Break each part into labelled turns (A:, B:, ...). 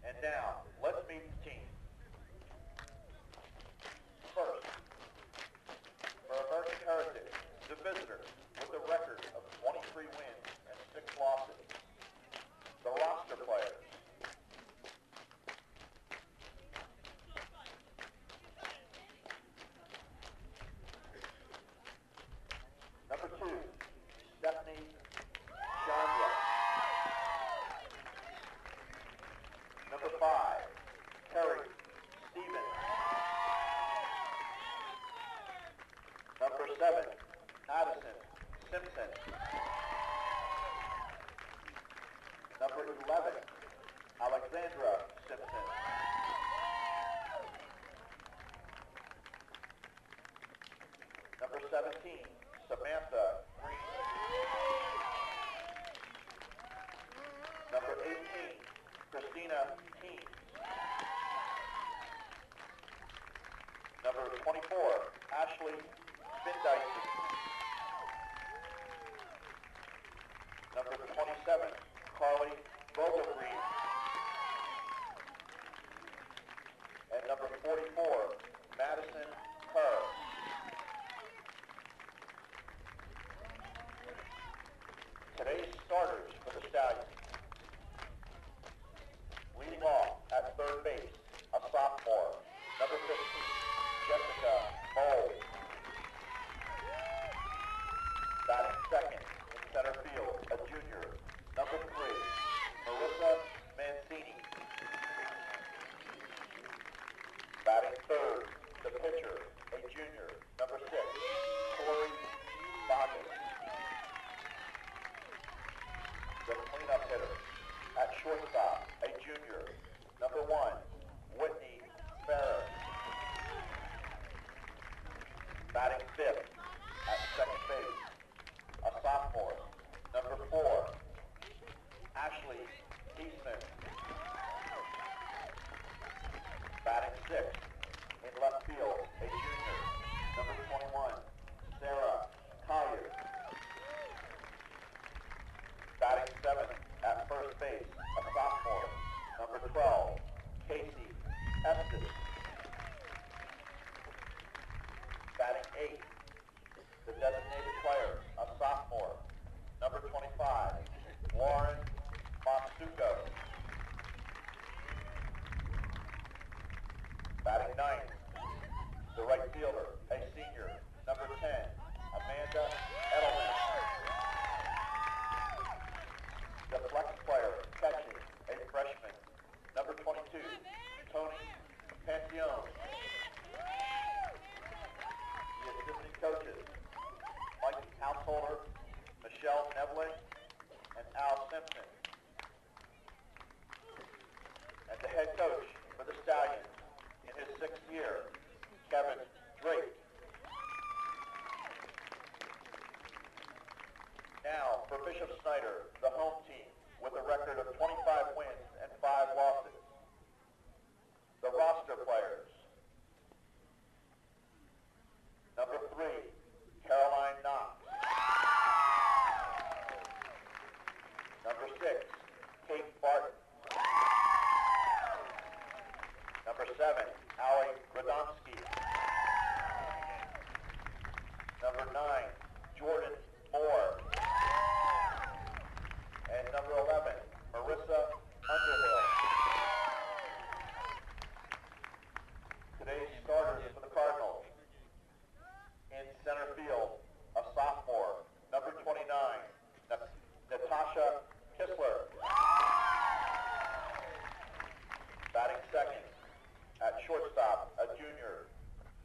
A: And now, let's meet the team. First, for American Heritage, the visitors with a record of 23 wins and 6 losses. The roster players. Number 2, Stephanie Chandra. Number 5, Terry Stevens. Number 7, Addison Simpson. Number 11, Alexandra Simpson. Number 17, Samantha Green. Number 18, Christina Teams. Number 24, Ashley Findyson. Number 27, Carly Boca. And number 44, Madison Kerr. Today's starters for the Stallions. Leading off at third base, a sophomore, number 15, Jessica Moll. Batting second in center field, a junior, number 3, Marissa Mancini. Batting third, the pitcher, a junior, number 6, Corey Bogus. The cleanup hitter, at shortstop, a junior, number 1, Whitney Farrer. Batting fifth, at second base, a sophomore, number 4, Ashley Eastman. Batting sixth, in left field, a junior, number 21, Sarah Collier. Batting seventh, at first base, a sophomore, number 12, Casey Estes. Batting eighth, the designated player, a sophomore, number 25, Lauren Masuko. Batting ninth, the right fielder, a senior, number 10, Amanda Edelman. The flex player, catching, a freshman, number 22, Tony Pantheon. The assistant coaches, Mike Householder, Michelle Nevling, and Al Simpson. And the head coach for the Stallions in his 6th year, Kevin Drake. Now for Bishop Snyder, the home team, with a record of 25 wins and 5 losses. The roster players. Number 3, Caroline Knox. Number 6, Kate Barton. Number 7, Allie Radomski. Number 9, Jordan Moore. And number 11, Marissa Underhill. Today's starters for the Cardinals. In center field, a sophomore, number 29, Natasha Kissler. Batting second, at shortstop, a junior,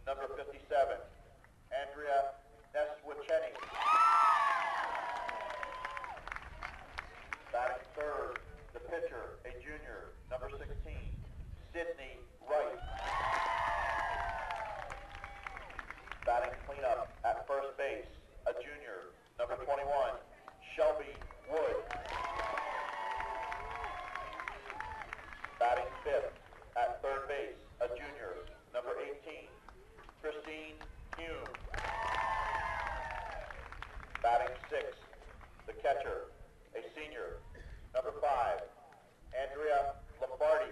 A: number 57, Andrea Neswicheni. Batting third, the pitcher, a junior, number 16, Sydney Wright. Batting cleanup at first base, a junior, number 21, Shelby Wood. Batting fifth, at third base, a junior, number 18, Christine Hume. Batting sixth, the catcher, a senior, number 5, Andrea Lombardi.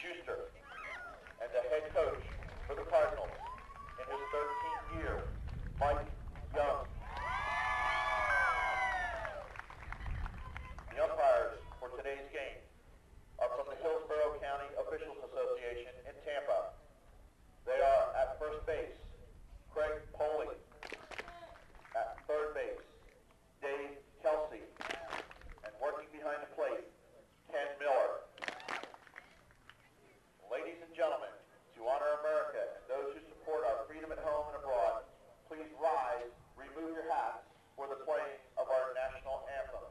A: Schuster. And the head coach for the Cardinals in his 13th year, Mike Young. The umpires for today's game are from the Hillsborough County Officials Association in Tampa. They are at first base, Craig Poley. At third base, Dave Kelsey. And working behind the plate, Ken Miller. Ladies and gentlemen, to honor America and those who support our freedom at home and abroad, please rise, remove your hats for the playing of our national anthem.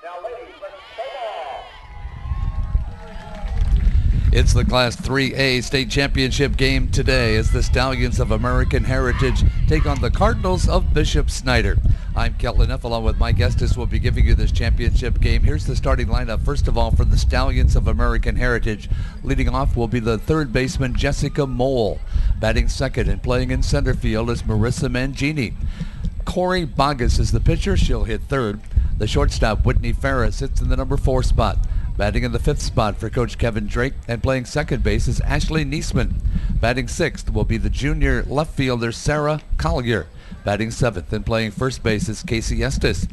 A: Now, ladies, let's play ball.
B: It's the Class 3A state championship game today as the Stallions of American Heritage take on the Cardinals of Bishop Snyder. I'm Kelton F. along with Mike Estes. We'll be giving you this championship game. Here's the starting lineup. First of all, for the Stallions of American Heritage, leading off will be the third baseman Jessica Mole. Batting second and playing in center field is Marissa Mangini. Corey Bogus is the pitcher. She'll hit third. The shortstop, Whitney Ferris, sits in the number 4 spot. Batting in the 5th spot for Coach Kevin Drake, and playing second base is Ashley Niesman. Batting 6th will be the junior left fielder, Sarah Collier. Batting 7th and playing first base is Casey Estes.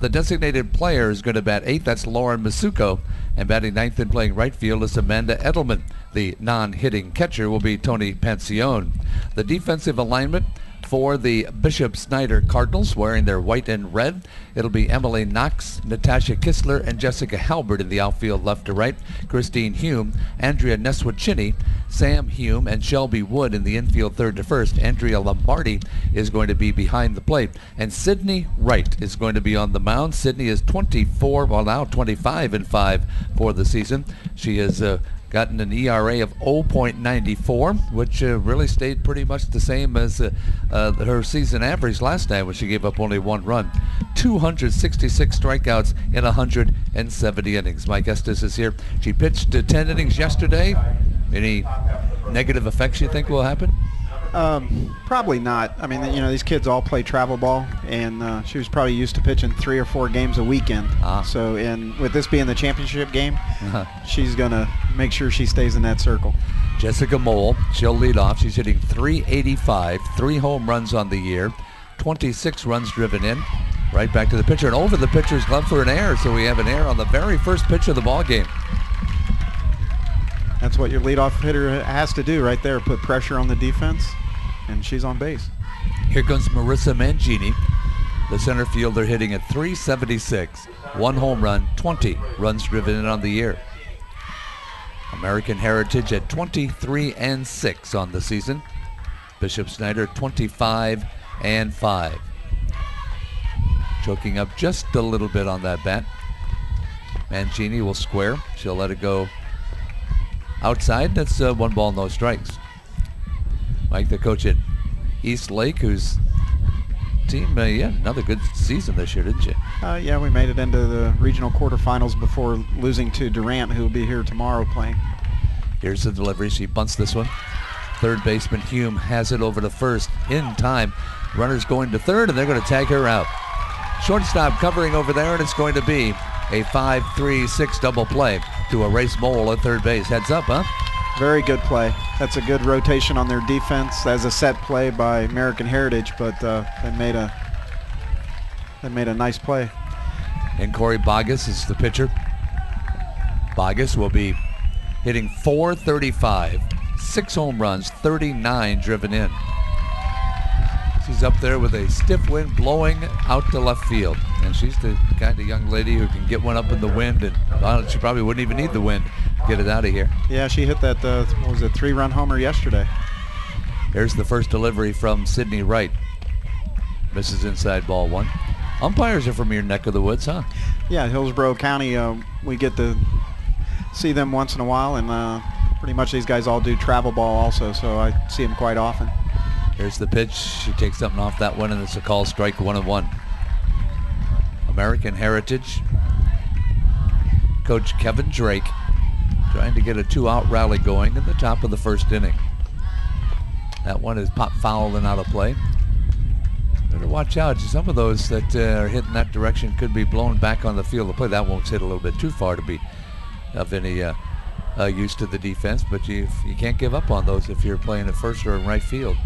B: The designated player is going to bat 8th, that's Lauren Masuko. And batting 9th and playing right field is Amanda Edelman. The non-hitting catcher will be Tony Pancione. The defensive alignment for the Bishop Snyder Cardinals, wearing their white and red, it'll be Emily Knox, Natasha Kistler, and Jessica Halbert in the outfield left to right, Christine Hume, Andrea Neswicini, Sam Hume, and Shelby Wood in the infield third to first. Andrea Lombardi is going to be behind the plate, and Sydney Wright is going to be on the mound. Sydney is 25-5 for the season. She has gotten an ERA of 0.94, which really stayed pretty much the same as her season average last night when she gave up only 1 run. 266 strikeouts in 170 innings. Mike Estes is here. She pitched 10 innings yesterday. Any negative effects you think will happen?
C: Probably not. I mean, you know, these kids all play travel ball, and she was probably used to pitching 3 or 4 games a weekend. So, and with this being the championship game, she's going to make sure she stays in that circle.
B: Jessica Mole, she'll lead off. She's hitting .385, 3 home runs on the year, 26 runs driven in. Right back to the pitcher, and over the pitcher's glove for an error, so we have an error on the very first pitch of the ball game.
C: That's what your leadoff hitter has to do right there, put pressure on the defense, and she's on base.
B: Here comes Marissa Mangini, the center fielder, hitting at .376, 1 home run, 20 runs driven in on the year. American Heritage at 23-6 on the season. Bishop Snyder 25-5. Choking up just a little bit on that bat. Mangini will square. She'll let it go outside. That's 1 ball, no strikes. Mike, the coach at East Lake, whose team, another good season this year, didn't you?
C: Yeah, we made it into the regional quarterfinals before losing to Durant, who will be here tomorrow playing.
B: Here's the delivery. She bunts this one. Third baseman Hume has it over to first in time. Runner's going to third, and they're going to tag her out. Shortstop covering over there, and it's going to be a 5-3-6 double play to erase Mole at third base. Heads up, huh?
C: Very good play. That's a good rotation on their defense as a set play by American Heritage, but they made a nice play.
B: And Corey Bogus is the pitcher. Bogus will be hitting .435, 6 home runs, 39 driven in. She's up there with a stiff wind blowing out to left field. And she's the kind of young lady who can get one up in the wind, and she probably wouldn't even need the wind to get it out of here.
C: Yeah, she hit that, 3-run homer yesterday.
B: Here's the first delivery from Sydney Wright. Misses inside, ball 1. Umpires are from your neck of the woods, huh?
C: Yeah, Hillsborough County, we get to see them once in a while, and pretty much these guys all do travel ball also, so I see them quite often.
B: Here's the pitch. She takes something off that one, and it's a call strike, 1-1. American Heritage. Coach Kevin Drake trying to get a 2-out rally going in the top of the first inning. That one is pop foul and out of play. Better watch out. Some of those that are hitting that direction could be blown back on the field of play. That one's hit a little bit too far to be of any use to the defense, but you can't give up on those if you're playing at first or in right field.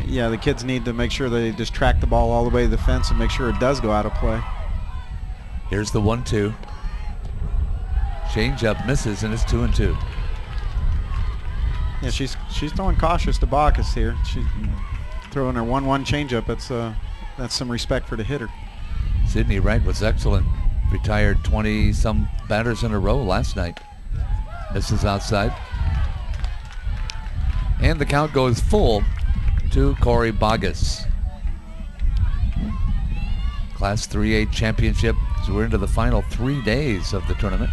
C: Yeah, the kids need to make sure they just track the ball all the way to the fence and make sure it does go out of play.
B: Here's the 1-2. Change up misses, and it's 2-2.
C: Yeah, she's throwing cautious to Bacchus here. She's throwing her 1-1 changeup. That's some respect for the hitter.
B: Sydney Wright was excellent. Retired 20-some batters in a row last night. Misses outside. And the count goes full to Corey Bogus. Class 3A championship. So we're into the final 3 days of the tournament.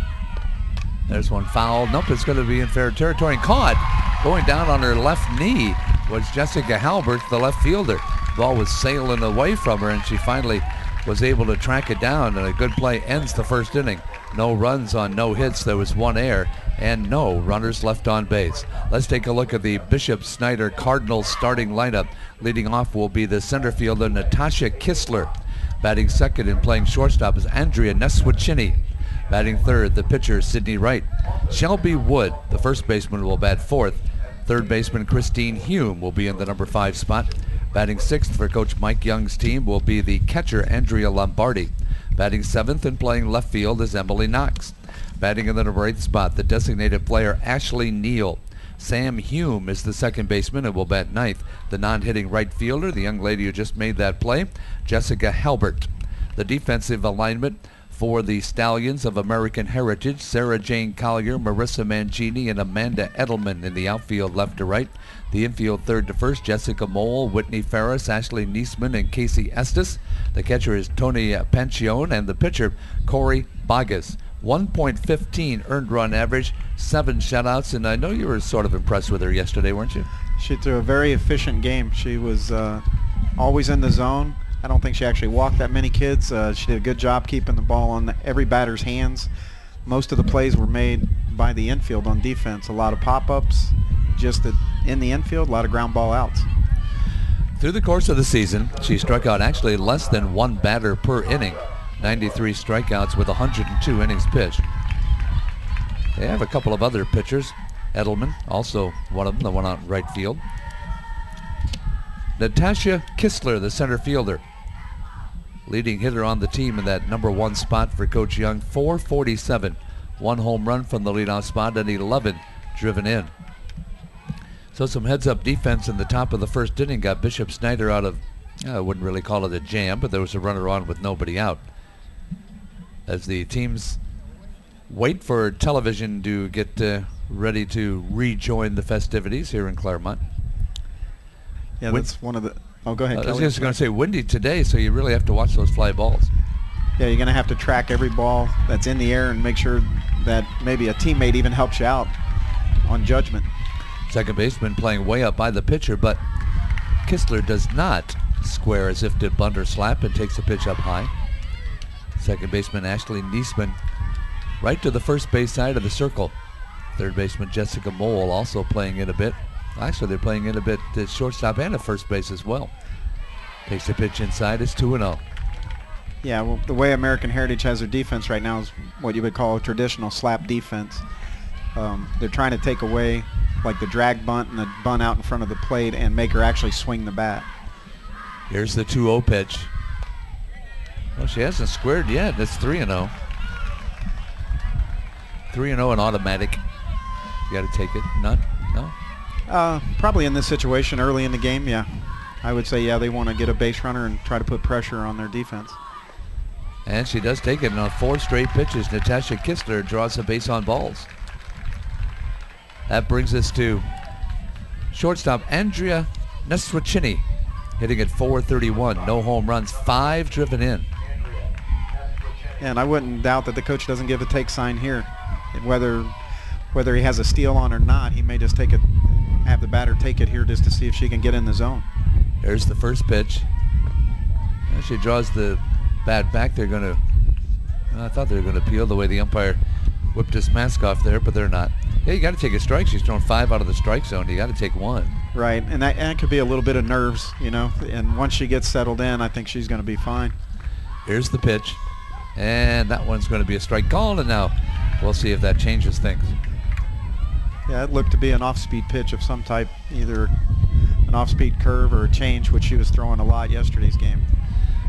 B: There's one foul. Nope, it's going to be in fair territory. And caught going down on her left knee was Jessica Halbert, the left fielder. Ball was sailing away from her, and she finally was able to track it down, and a good play ends the first inning. No runs on no hits. There was 1 error and no runners left on base. Let's take a look at the Bishop Snyder Cardinals starting lineup. Leading off will be the center fielder Natasha Kistler. Batting second and playing shortstop is Andrea Neswicini. Batting third, the pitcher Sydney Wright. Shelby Wood, the first baseman, will bat fourth. Third baseman Christine Hume will be in the number 5 spot. Batting sixth for Coach Mike Young's team will be the catcher Andrea Lombardi. Batting seventh and playing left field is Emily Knox. Batting in the number 8 spot, the designated player Ashley Neal. Sam Hume is the second baseman and will bat ninth. The non-hitting right fielder, the young lady who just made that play, Jessica Halbert. The defensive alignment for the Stallions of American Heritage, Sarah Jane Collier, Marissa Mangini, and Amanda Edelman in the outfield left to right. The infield third to first, Jessica Mole, Whitney Ferris, Ashley Niesman, and Casey Estes. The catcher is Tony Pancione, and the pitcher, Corey Bogus. 1.15 earned run average, 7 shutouts, and I know you were sort of impressed with her yesterday, weren't you?
C: She threw a very efficient game. She was always in the zone. I don't think she actually walked that many kids. She did a good job keeping the ball on every batter's hands. Most of the plays were made by the infield on defense. A lot of pop-ups just in the infield, a lot of ground ball outs.
B: Through the course of the season, she struck out actually less than 1 batter per inning. 93 strikeouts with 102 innings pitched. They have a couple of other pitchers. Edelman, also one of them, the one out in right field. Natasha Kistler, the center fielder. Leading hitter on the team in that number 1 spot for Coach Young, 447. 1 home run from the leadoff spot and 11 driven in. So some heads-up defense in the top of the first inning got Bishop Snyder out of, I wouldn't really call it a jam, but there was a runner on with nobody out. As the teams wait for television to get ready to rejoin the festivities here in Clermont.
C: Yeah, that's one of the. Oh, go ahead.
B: I was just going to say windy today, so you really have to watch those fly balls.
C: Yeah, you're going to have to track every ball that's in the air and make sure that maybe a teammate even helps you out on judgment.
B: Second baseman playing way up by the pitcher, but Kistler does not square as if to bunt or slap and takes the pitch up high. Second baseman Ashley Niesman right to the first base side of the circle. Third baseman Jessica Mole also playing in a bit. Actually, they're playing in a bit at shortstop and at first base as well. Takes the pitch inside. It's 2-0.
C: Yeah, well, the way American Heritage has their defense right now is what you would call a traditional slap defense. They're trying to take away like the drag bunt and the bunt out in front of the plate and make her actually swing the bat.
B: Here's the 2-0 pitch. Well, she hasn't squared yet. It's 3-0. 3-0 and automatic. You got to take it. None? No?
C: Probably in this situation early in the game, yeah. I would say, yeah, they want to get a base runner and try to put pressure on their defense.
B: And she does take it on 4 straight pitches. Natasha Kistler draws a base on balls. That brings us to shortstop Andrea Neswachini, hitting at .431. No home runs, 5 driven in.
C: And I wouldn't doubt that the coach doesn't give a take sign here. Whether he has a steal on or not, he may just have the batter take it here just to see if she can get in the zone.
B: Here's the first pitch. And she draws the bat back. They're going to, I thought they were going to appeal the way the umpire whipped his mask off there, but they're not. Yeah, you got to take a strike. She's thrown 5 out of the strike zone. You got to take 1.
C: Right, and that could be a little bit of nerves, you know. And once she gets settled in, I think she's going to be fine.
B: Here's the pitch, and that one's going to be a strike call, and now we'll see if that changes things.
C: Yeah, it looked to be an off-speed pitch of some type, either an off-speed curve or a change, which she was throwing a lot yesterday's game.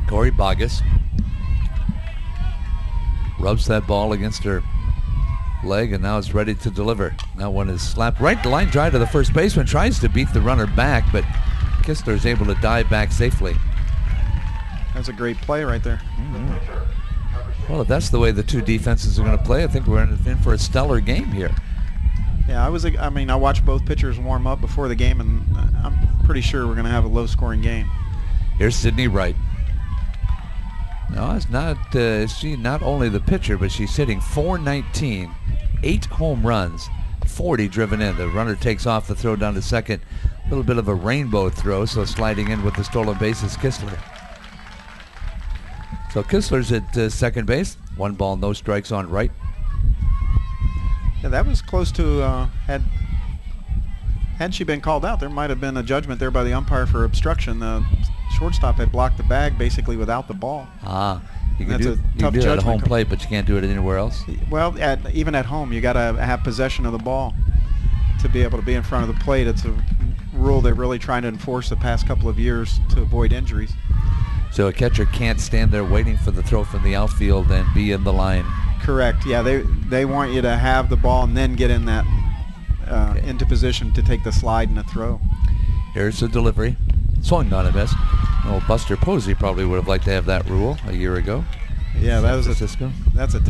B: Corey Bogus rubs that ball against her leg, and now it's ready to deliver. That one is slapped right to line drive to the first baseman. Tries to beat the runner back, but Kistler is able to dive back safely.
C: That's a great play right there.
B: Mm-hmm. Well, if that's the way the two defenses are going to play, I think we're in for a stellar game here.
C: Yeah, I watched both pitchers warm up before the game, and I'm pretty sure we're going to have a low-scoring game.
B: Here's Sydney Wright. No, it's not. She not only the pitcher, but she's hitting .419, 8 home runs, 40 driven in. The runner takes off the throw down to second. A little bit of a rainbow throw, so sliding in with the stolen base is Kistler. So Kistler's at second base. 1 ball, no strikes on Wright.
C: Yeah, that was close to, had she been called out, there might have been a judgment there by the umpire for obstruction. The shortstop had blocked the bag basically without the ball.
B: You can do that at home plate, but you can't do it anywhere else?
C: Well, even at home, you got to have possession of the ball to be able to be in front of the plate. It's a rule they're really trying to enforce the past couple of years to avoid injuries.
B: So a catcher can't stand there waiting for the throw from the outfield and be in the line.
C: Correct. Yeah, they want you to have the ball and then get in that into position to take the slide and the throw. Here's
B: the delivery. Swung on a miss. Oh, Buster Posey probably would have liked to have that rule a year ago.
C: Yeah, that's a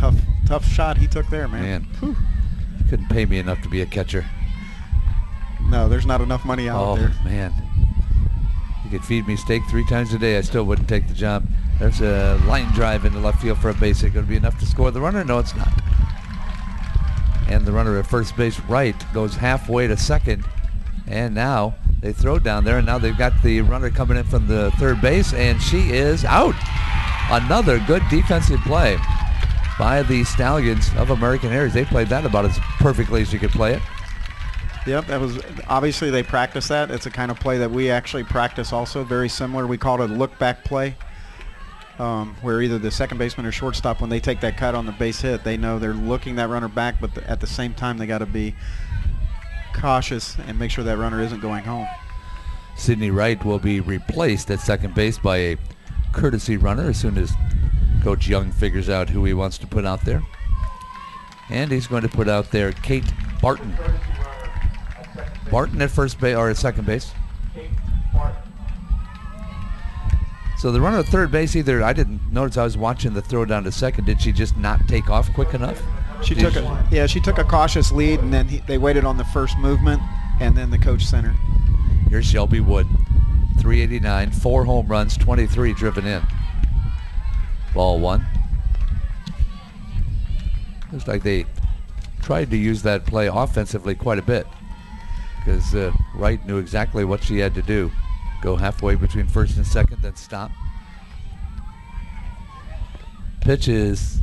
C: tough shot he took there, man.
B: Whew. Couldn't pay me enough to be a catcher.
C: No, there's not enough money out there.
B: Oh, man. You could feed me steak 3 times a day, I still wouldn't take the job. There's a line drive into left field for a base hit. Going to be enough to score the runner? No, it's not. And the runner at first base, Wright, goes halfway to second. And now they throw down there, and now they've got the runner coming in from the third base, and she is out. Another good defensive play by the Stallions of American Heritage. They played that about as perfectly as you could play it.
C: Yep, that was obviously they practice that. It's a kind of play that we actually practice also, very similar. We call it a look-back play, where either the second baseman or shortstop, when they take that cut on the base hit, they know they're looking that runner back, but at the same time they got to be cautious and make sure that runner isn't going home.
B: Sydney Wright will be replaced at second base by a courtesy runner as soon as Coach Young figures out who he wants to put out there. And he's going to put out there Kate Barton. Barton at first base or at second base. So the runner at third base, either I didn't notice, I was watching the throw down to second. Did she just not take off quick enough?
C: She took a cautious lead, and then they waited on the first movement, and then the coach sent her.
B: Here's Shelby Wood. 389, 4 home runs, 23 driven in. Ball 1. Looks like they tried to use that play offensively quite a bit, because Wright knew exactly what she had to do. Go halfway between first and second, then stop. Pitch is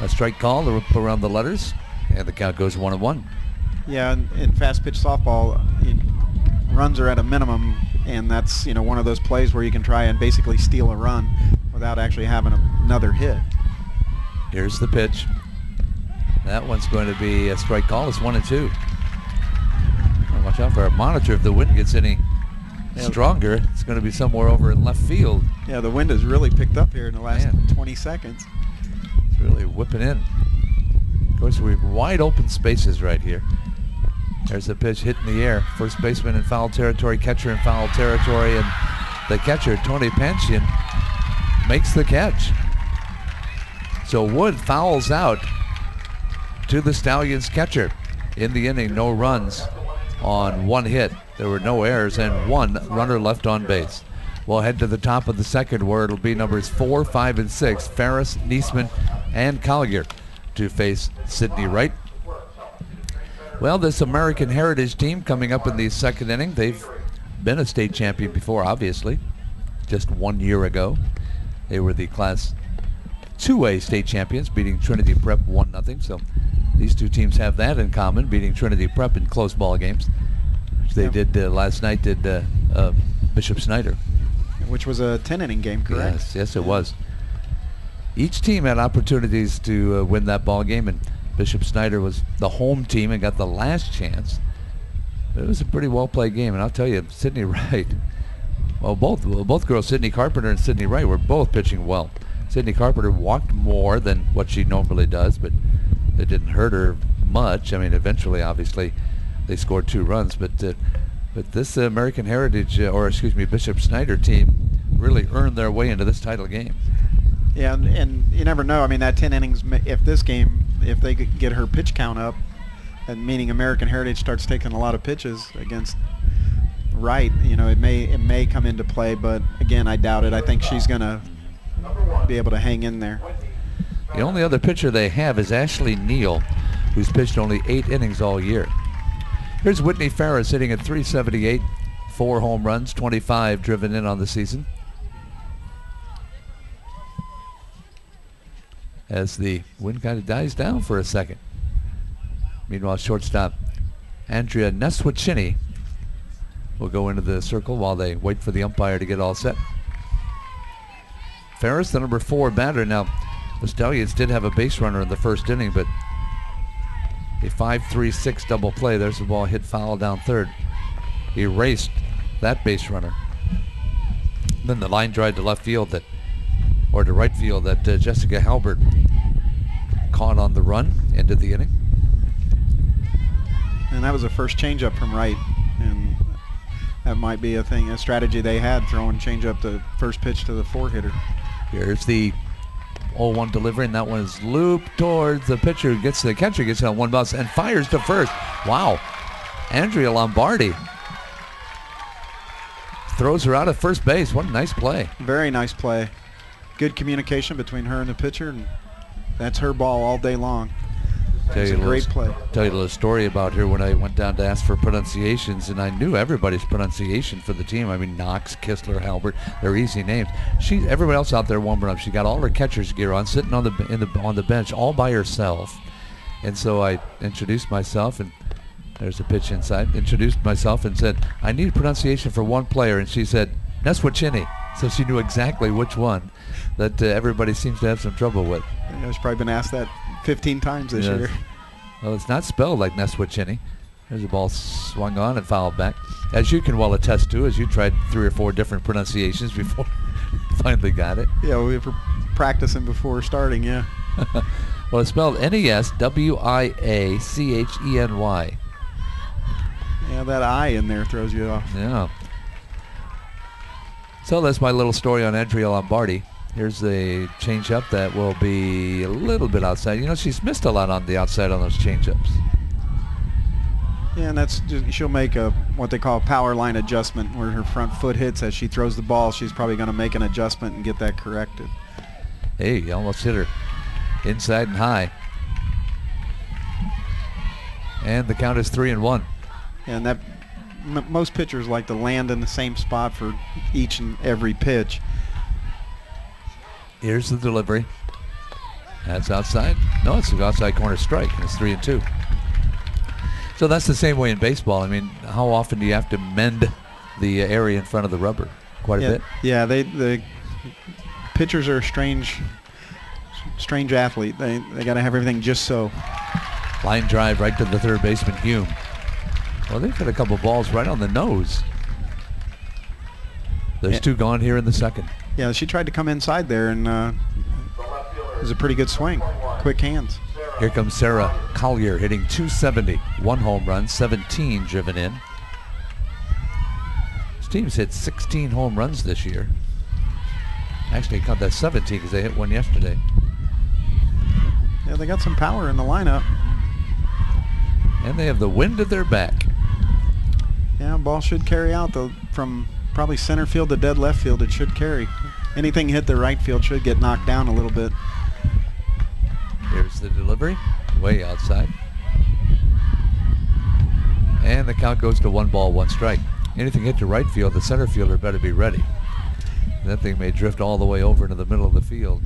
B: a strike call around the letters, and the count goes 1-1.
C: Yeah, in fast pitch softball, runs are at a minimum, and that's one of those plays where you can try and basically steal a run without actually having another hit.
B: Here's the pitch. That one's going to be a strike call. It's 1-2. Watch out for a monitor. If the wind gets any stronger, it's going to be somewhere over in left field.
C: Yeah, the wind has really picked up here in the last 20 seconds.
B: It's really whipping in. Of course, we have wide open spaces right here. There's the pitch hit in the air. First baseman in foul territory, catcher in foul territory, and the catcher, Tony Panchian, makes the catch. So Wood fouls out to the Stallions catcher. In the inning, no runs on 1 hit. There were no errors and 1 runner left on base. We'll head to the top of the second, where it'll be numbers 4, 5, and 6, Ferris, Niesman, and Collier, to face Sydney Wright. Well, this American Heritage team coming up in the second inning, they've been a state champion before, obviously, just 1 year ago. They were the Class 2A state champions, beating Trinity Prep 1-0. So these two teams have that in common, beating Trinity Prep in close ball games. Which they did last night, did Bishop Snyder.
C: Which was a 10-inning game, correct?
B: Yes, it was. Each team had opportunities to win that ball game, and Bishop Snyder was the home team and got the last chance. But it was a pretty well-played game, and I'll tell you, Sydney Wright, well, both girls, Sydney Carpenter and Sydney Wright, were both pitching well. Sydney Carpenter walked more than what she normally does, but it didn't hurt her much. I mean, eventually, obviously, they scored 2 runs, but this American Heritage, Bishop Snyder team really earned their way into this title game.
C: Yeah, and you never know. I mean, that 10 innings, if they could get her pitch count up, and meaning American Heritage starts taking a lot of pitches against Wright, it may come into play, but again, I doubt it. I think she's going to be able to hang in there.
B: The only other pitcher they have is Ashley Neal, who's pitched only 8 innings all year. Here's Whitney Ferris hitting at .378, 4 home runs, 25 driven in on the season. As the wind kind of dies down for a second. Meanwhile, shortstop Andrea Neswicini will go into the circle while they wait for the umpire to get all set. Ferris, the number 4 batter. Now, the Stallions did have a base runner in the first inning, but a 5-3-6 double play. There's the ball hit foul down third. Erased that base runner. Then the line drive to left field to right field that Jessica Halbert caught on the run, ended the inning.
C: And that was the first changeup from Wright, and that might be a strategy they had, throwing changeup the first pitch to the 4-hitter.
B: Here's the 0-1 delivery, and that one is looped towards the pitcher. The catcher gets it on 1 bounce and fires to first. Wow. Andrea Lombardi throws her out at first base. What a nice play.
C: Very nice play. Good communication between her and the pitcher, and that's her ball all day long. It's a great play.
B: Tell you a little story about her when I went down to ask for pronunciations, and I knew everybody's pronunciation for the team. I mean, Knox, Kistler, Halbert, they're easy names. Everybody else out there warming up. She got all her catcher's gear on, sitting on the bench all by herself. And so I introduced myself, and there's a pitch inside. Introduced myself and said, I need pronunciation for one player, and she said, Neswicini. So she knew exactly which one that everybody seems to have some trouble with.
C: Yeah, she's probably been asked that 15 times this year.
B: Well, it's not spelled like Neswicini. There's a ball swung on and fouled back. As you can well attest to, as you tried 3 or 4 different pronunciations before you finally got it.
C: Yeah, we were practicing before starting, yeah.
B: Well, it's spelled N-E-S-W-I-A-C-H-E-N-Y.
C: Yeah, that I in there throws you off.
B: Yeah. So that's my little story on Andrea Lombardi. Here's a changeup that will be a little bit outside. She's missed a lot on the outside on those changeups.
C: Yeah, and that's just, she'll make a what they call a power line adjustment where her front foot hits as she throws the ball. She's probably going to make an adjustment and get that corrected.
B: Hey, you almost hit her inside and high. And the count is 3-1.
C: And that most pitchers like to land in the same spot for each and every pitch.
B: Here's the delivery. That's outside. No, it's an outside corner strike, and it's 3-2. So that's the same way in baseball. I mean, how often do you have to mend the area in front of the rubber? Quite a bit.
C: Yeah, the pitchers are a strange athlete. They got to have everything just so.
B: Line drive right to the third baseman, Hume. Well, they've hit a couple balls right on the nose. There's two gone here in the second.
C: Yeah, she tried to come inside there, and it was a pretty good swing. Quick hands.
B: Here comes Sarah Collier hitting .270. 1 home run, 17 driven in. This team's hit 16 home runs this year. Actually, count that 17 because they hit one yesterday.
C: Yeah, they got some power in the lineup.
B: And they have the wind at their back.
C: Yeah, ball should carry out though from probably center field to dead left field. It should carry. Anything hit the right field should get knocked down a little bit.
B: Here's the delivery, way outside. And the count goes to 1 ball, 1 strike. Anything hit to right field, the center fielder better be ready. That thing may drift all the way over into the middle of the field.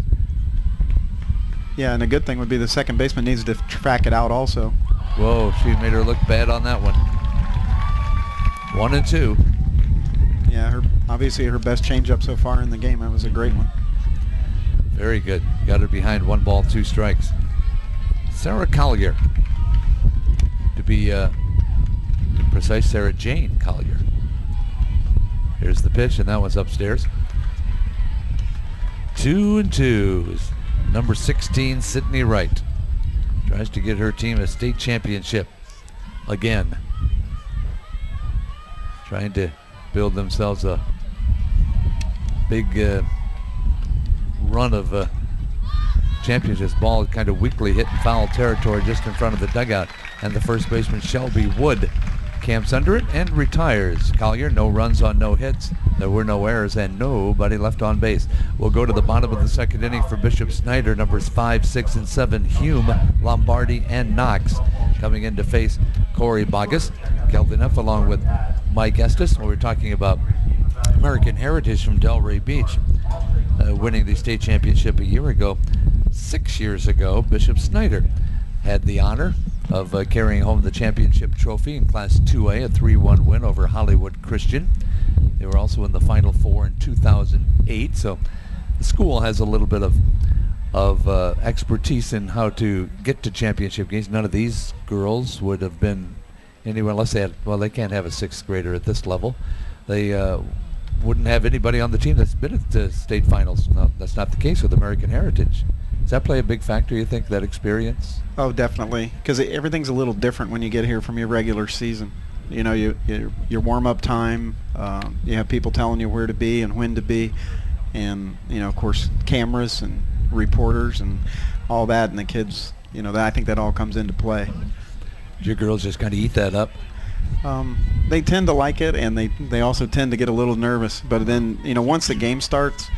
C: Yeah, and a good thing would be the second baseman needs to track it out also.
B: Whoa, she made her look bad on that one. 1-2.
C: Yeah, obviously her best changeup so far in the game. That was a great one.
B: Very good. Got her behind 1 ball, 2 strikes. Sarah Collier. To be precise, Sarah Jane Collier. Here's the pitch, and that one's upstairs. 2-2. Number 16, Sydney Wright. Tries to get her team a state championship again. Trying to build themselves a big run of championships. Ball kind of weakly hit in foul territory just in front of the dugout, and the first baseman Shelby Wood camps under it and retires. Collier, no runs on no hits. There were no errors and nobody left on base. We'll go to the bottom of the second inning for Bishop Snyder. Numbers 5, 6, and 7, Hume, Lombardi, and Knox coming in to face Corey Bogus. Kelvin F. along with Mike Estes. We're talking about American Heritage from Delray Beach, winning the state championship a year ago. 6 years ago, Bishop Snyder had the honor of carrying home the championship trophy in Class 2A, a 3-1 win over Hollywood Christian. They were also in the Final Four in 2008, so the school has a little bit of expertise in how to get to championship games. None of these girls would have been anywhere unless they had, well, they can't have a 6th grader at this level. They wouldn't have anybody on the team that's been at the state finals. No, that's not the case with American Heritage. Does that play a big factor, you think, that experience?
C: Oh, definitely, because everything's a little different when you get here from your regular season. You know, your warm-up time, you have people telling you where to be and when to be, and, you know, of course, cameras and reporters and all that, and the kids, you know, I think that all comes into play.
B: Your girls just kind of eat that up?
C: They tend to like it, and they also tend to get a little nervous, but then, you know, once the game starts,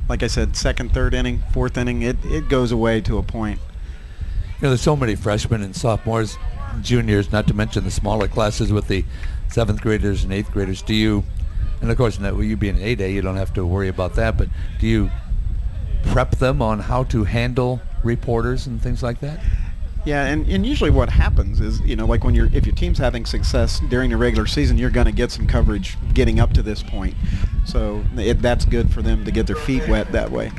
C: like I said, 2nd, 3rd inning, 4th inning, it goes away to a point.
B: You know, there's so many freshmen and sophomores, juniors, not to mention the smaller classes with the 7th graders and 8th graders. Do you, and of course, you being an 8A, you don't have to worry about that, but do you prep them on how to handle reporters and things like that?
C: Yeah, and usually what happens is, you know, like if your team's having success during the regular season, you're going to get some coverage getting up to this point. So that's good for them to get their feet wet that way.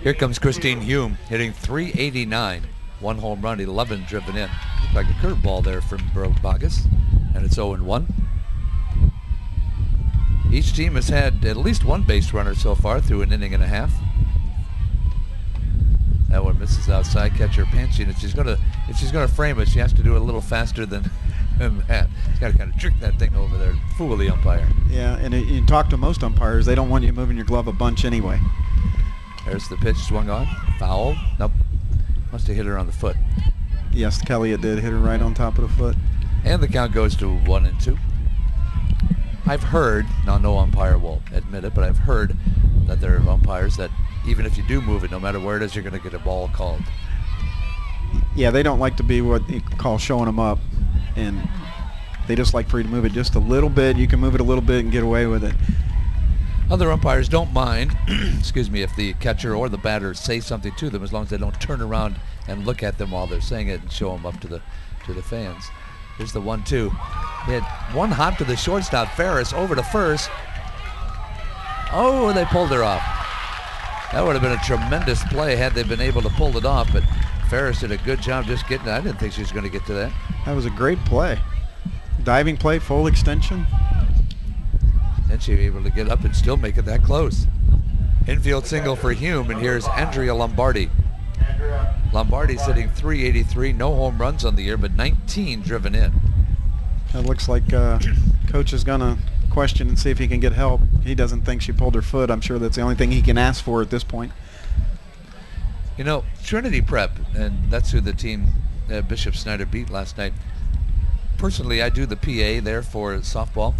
B: Here comes Christine Hume hitting .389. 1 home run, 11 driven in. Looks like a curveball there from Bogus, and it's 0-1. Each team has had at least 1 base runner so far through an inning and a half. That one misses outside. Catcher pinching it. If she's gonna frame it, she has to do it a little faster than that. She's got to kind of trick that thing over there, fool the umpire.
C: Yeah, and you talk to most umpires, they don't want you moving your glove a bunch anyway.
B: There's the pitch, swung on, foul. Nope, must have hit her on the foot.
C: Yes, Kelly, it did hit her right on top of the foot.
B: And the count goes to 1-2. I've heard, now no umpire will admit it, but I've heard that there are umpires that even if you do move it, no matter where it is, you're going to get a ball called.
C: Yeah, they don't like to be what you call showing them up, and they just like for you to move it just a little bit. You can move it a little bit and get away with it.
B: Other umpires don't mind, excuse me, if the catcher or the batter say something to them, as long as they don't turn around and look at them while they're saying it and show them up to the fans. Here's the 1-2. Hit one hop to the shortstop. Ferris over to first. Oh, they pulled her off. That would have been a tremendous play had they been able to pull it off, but Ferris did a good job just getting it. I didn't think she was going to get to that.
C: That was a great play. Diving play, full extension.
B: And she was able to get up and still make it that close. Infield single for Hume, and here's Andrea Lombardi. Lombardi's hitting .383, no home runs on the year, but 19 driven in.
C: It looks like coach is going to question and see if he can get help. He doesn't think she pulled her foot. I'm sure that's the only thing he can ask for at this point.
B: You know, Trinity Prep, and that's who the team Bishop Snyder beat last night. Personally, I do the PA there for softball.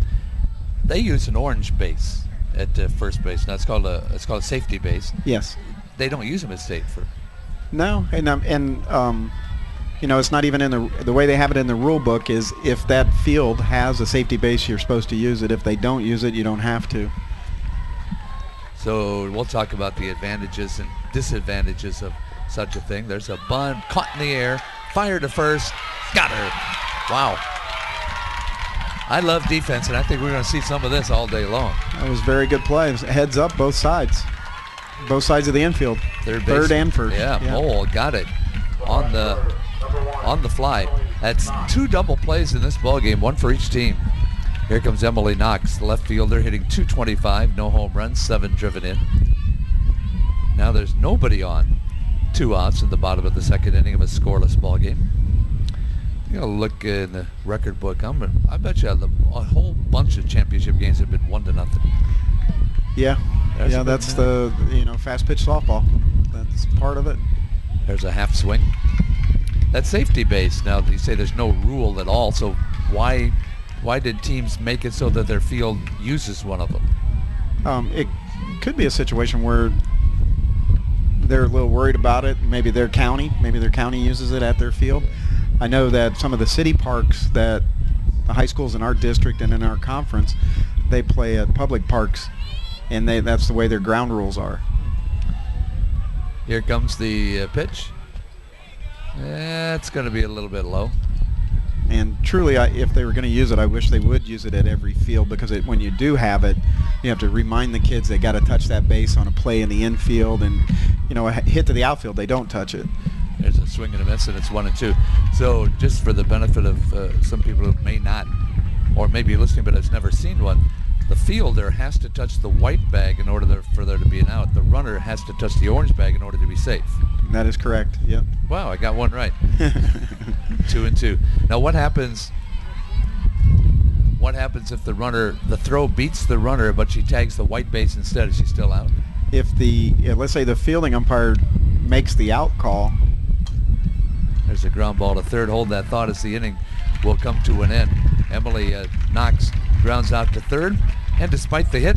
B: They use an orange base at first base. Now it's called a safety base.
C: Yes.
B: They don't use them as safe.
C: No, and you know, it's not even in the way they have it in the rule book is if that field has a safety base, you're supposed to use it. If they don't use it, you don't have to.
B: So we'll talk about the advantages and disadvantages of such a thing. There's a bunt caught in the air, fired to first, got her. Wow. I love defense, and I think we're going to see some of this all day long.
C: That was very good play. It was heads up, both sides of the infield, third and first.
B: Yeah, Mole got it on the fly. That's 2 double plays in this ball game, 1 for each team. Here comes Emily Knox, the left fielder, hitting .225, no home runs, 7 driven in. Now there's nobody on. 2 outs in the bottom of the second inning of a scoreless ball game. You know, look in the record book. I bet you a whole bunch of championship games have been 1-0.
C: Yeah, that's the fast pitch softball. That's part of it.
B: There's a half swing. That safety base. Now you say there's no rule at all. So why did teams make it so that their field uses one of them?
C: It could be a situation where they're a little worried about it. Maybe their county uses it at their field. I know that some of the city parks that the high schools in our district and in our conference, they play at public parks, and that's the way their ground rules are.
B: Here comes the pitch. It's going to be a little bit low.
C: And truly, if they were going to use it, I wish they would use it at every field, because when you do have it, you have to remind the kids they got to touch that base on a play in the infield, and a hit to the outfield, they don't touch it.
B: There's a swing and a miss, and it's 1-2. So just for the benefit of some people who may not, or may be listening but has never seen one, the fielder has to touch the white bag in order for there to be an out. The runner has to touch the orange bag in order to be safe.
C: That is correct. Yep.
B: Wow, I got one right. 2-2. Now what happens? What happens if the throw beats the runner, but she tags the white base instead? Is she still out?
C: If let's say the fielding umpire makes the out call.
B: There's a ground ball to third. Hold that thought as the inning will come to an end. Emily Knox grounds out to third, and despite the hit,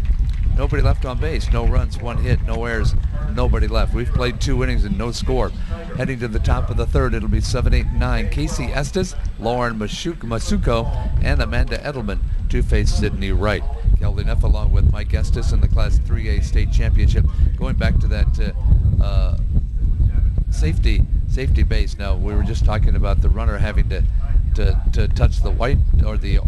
B: nobody left on base. No runs, 1 hit, no errors, nobody left. We've played 2 innings and no score. Heading to the top of the third, it'll be 7, 8, 9. Casey Estes, Lauren Masuko, and Amanda Edelman to face Sydney Wright. Kelly Neff along with Mike Estes in the Class 3A state championship. Going back to that safety base. Now we were just talking about the runner having to touch the white or the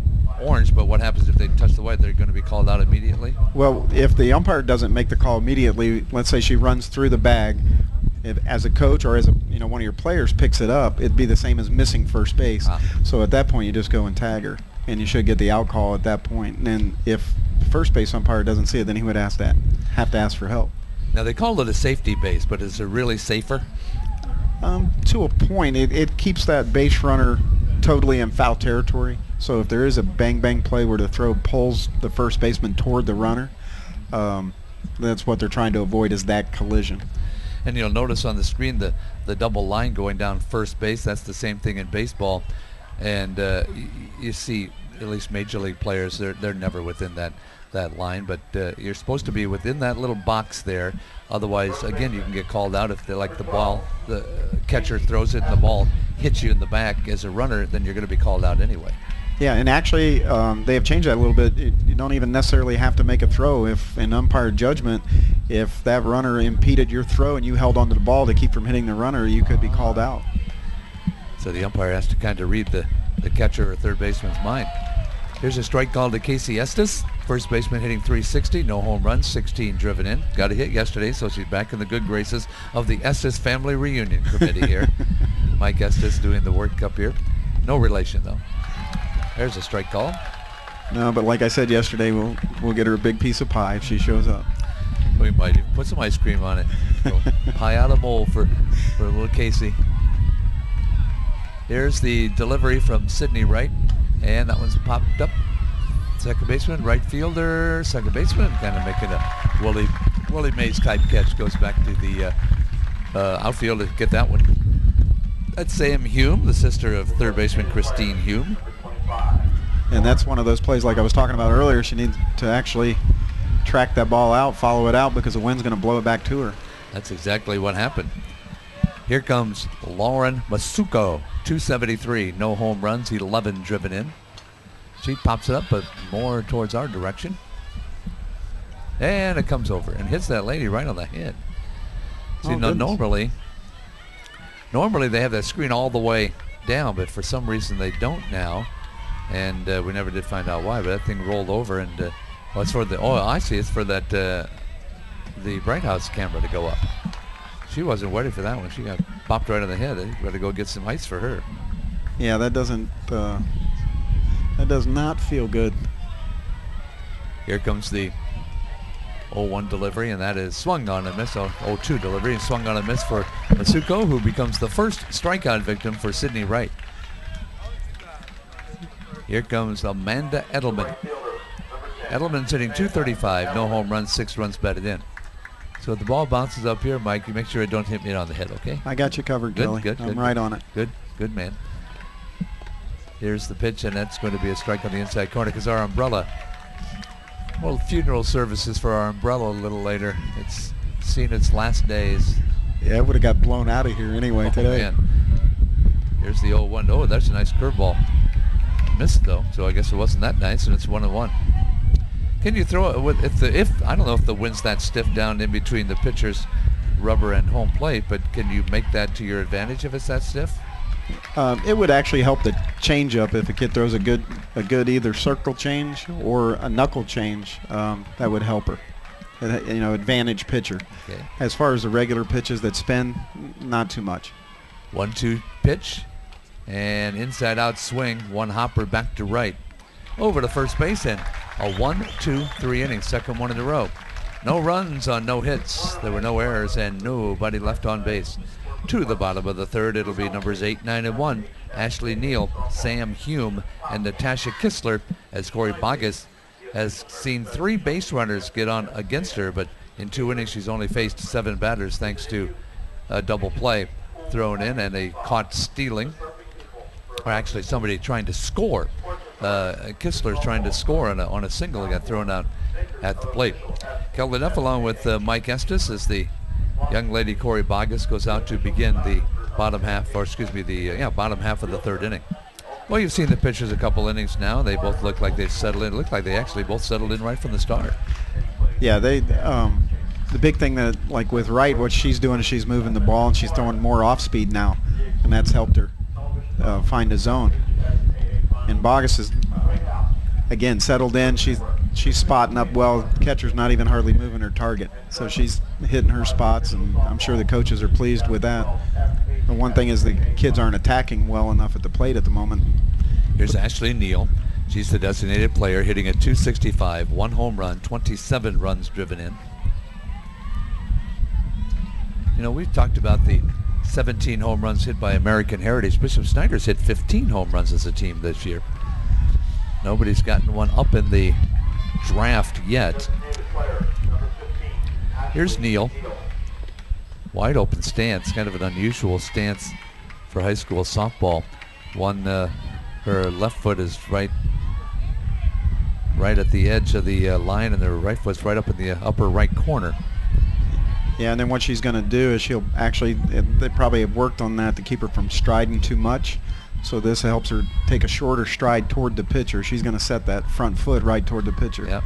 B: orange, but what happens if they touch the white? They're going to be called out immediately?
C: Well, if the umpire doesn't make the call immediately, let's say she runs through the bag, as a coach or as one of your players picks it up, it'd be the same as missing first base. So at that point you just go and tag her, and you should get the out call at that point. And then if the first base umpire doesn't see it, then he would have to ask for help.
B: Now they call it a safety base, but is it really safer?
C: To a point, it keeps that base runner totally in foul territory. So if there is a bang play where the throw pulls the first baseman toward the runner, that's what they're trying to avoid, is that collision.
B: And you'll notice on the screen the double line going down first base. That's the same thing in baseball. And you see, at least major league players, they're never within that line, but you're supposed to be within that little box there. Otherwise, again, you can get called out if the ball, the catcher throws it and the ball hits you in the back as a runner, then you're going to be called out anyway.
C: Yeah, and actually they have changed that a little bit. You don't even necessarily have to make a throw. If in umpire judgment, if that runner impeded your throw and you held onto the ball to keep from hitting the runner, you could be called out.
B: So the umpire has to kind of read the catcher or third baseman's mind. Here's a strike call to Casey Estes. First baseman hitting .360, no home runs, 16 driven in. Got a hit yesterday, so she's back in the good graces of the Estes Family Reunion Committee here. Mike Estes doing the World Cup here. No relation, though. There's a strike call.
C: No, but like I said yesterday, we'll get her a big piece of pie if she shows up.
B: We might even put some ice cream on it. So, pie out of bowl for little Casey. Here's the delivery from Sydney Wright, and that one's popped up. Second baseman, right fielder, second baseman, kind of making a Willie Mays type catch. Goes back to the outfield to get that one. That's Sam Hume, the sister of third baseman Christine Hume.
C: And that's one of those plays like I was talking about earlier. She needs to actually track that ball out, follow it out, because the wind's going to blow it back to her.
B: That's exactly what happened. Here comes Lauren Masuko, 273, no home runs, 11 driven in. She pops it up, but more towards our direction. And it comes over and hits that lady right on the head. See, now normally they have that screen all the way down, but for some reason they don't now. And we never did find out why, but that thing rolled over, and well, it's for the, oh, I see, it's for that the Bright House camera to go up. She wasn't ready for that one. She got popped right on the head. You better go get some ice for her.
C: Yeah, that does not feel good.
B: Here comes the 0-1 delivery, and that is swung on a miss. 0-2 delivery and swung on a miss for Masuko, who becomes the first strikeout victim for Sydney Wright. Here comes Amanda Edelman. Edelman's hitting .235, no home runs, 6 runs batted in. So if the ball bounces up here, Mike, you make sure it don't hit me on the head, okay?
C: I got you covered, Kelly. I'm right on it.
B: Good man. Here's the pitch, and that's going to be a strike on the inside corner because our umbrella, well, funeral services for our umbrella a little later. It's seen its last days.
C: Yeah, it would have got blown out of here anyway today.
B: Man. Here's the 0-1. Oh, that's a nice curveball. Missed though, so I guess it wasn't that nice, and it's 1-1. Can you throw it with if I don't know if the wind's that stiff down in between the pitcher's rubber and home plate, but can you make that to your advantage if it's that stiff?
C: It would actually help the change up if a kid throws a good either circle change or a knuckle change. That would help her. Advantage pitcher.
B: Okay.
C: As far as the regular pitches that spin, not too much.
B: 1-2 pitch, and inside out swing. One hopper back to right, over to first base, and a 1-2-3 inning, second one in a row. No runs on no hits. There were no errors and nobody left on base. To the bottom of the third, it'll be numbers 8, 9, and 1. Ashley Neal, Sam Hume, and Natasha Kistler, as Corey Bogus has seen 3 base runners get on against her, but in 2 innings she's only faced 7 batters thanks to a double play thrown in and a caught stealing, or actually somebody trying to score. Kistler's trying to score on a single that got thrown out at the plate. Kelly Neff along with Mike Estes as the young lady Corey Bogus goes out to begin the bottom half of the third inning. Well, you've seen the pitchers a couple innings now. They both look like they've settled in. It looked like they actually both settled in right from the start.
C: Yeah, the big thing that, like with Wright, what she's doing is she's moving the ball and she's throwing more off speed now, and that's helped her find a zone. And Bogus is again settled in. She's spotting up well. The catcher's not even hardly moving her target, so she's hitting her spots, and I'm sure the coaches are pleased with that. The one thing is the kids aren't attacking well enough at the plate at the moment.
B: Here's Ashley Neal. She's the designated player, hitting at .265, 1 home run, 27 runs driven in. You know, we've talked about the 17 home runs hit by American Heritage. Bishop Snyder's hit 15 home runs as a team this year. Nobody's gotten one up in the draft yet. Here's Neal. Wide open stance, kind of an unusual stance for high school softball. One Her left foot is right at the edge of the line, and her right foot's right up in the upper right corner.
C: Yeah, and then what she's going to do is she'll actually, they probably have worked on that to keep her from striding too much. So this helps her take a shorter stride toward the pitcher. She's going to set that front foot right toward the pitcher.
B: Yep.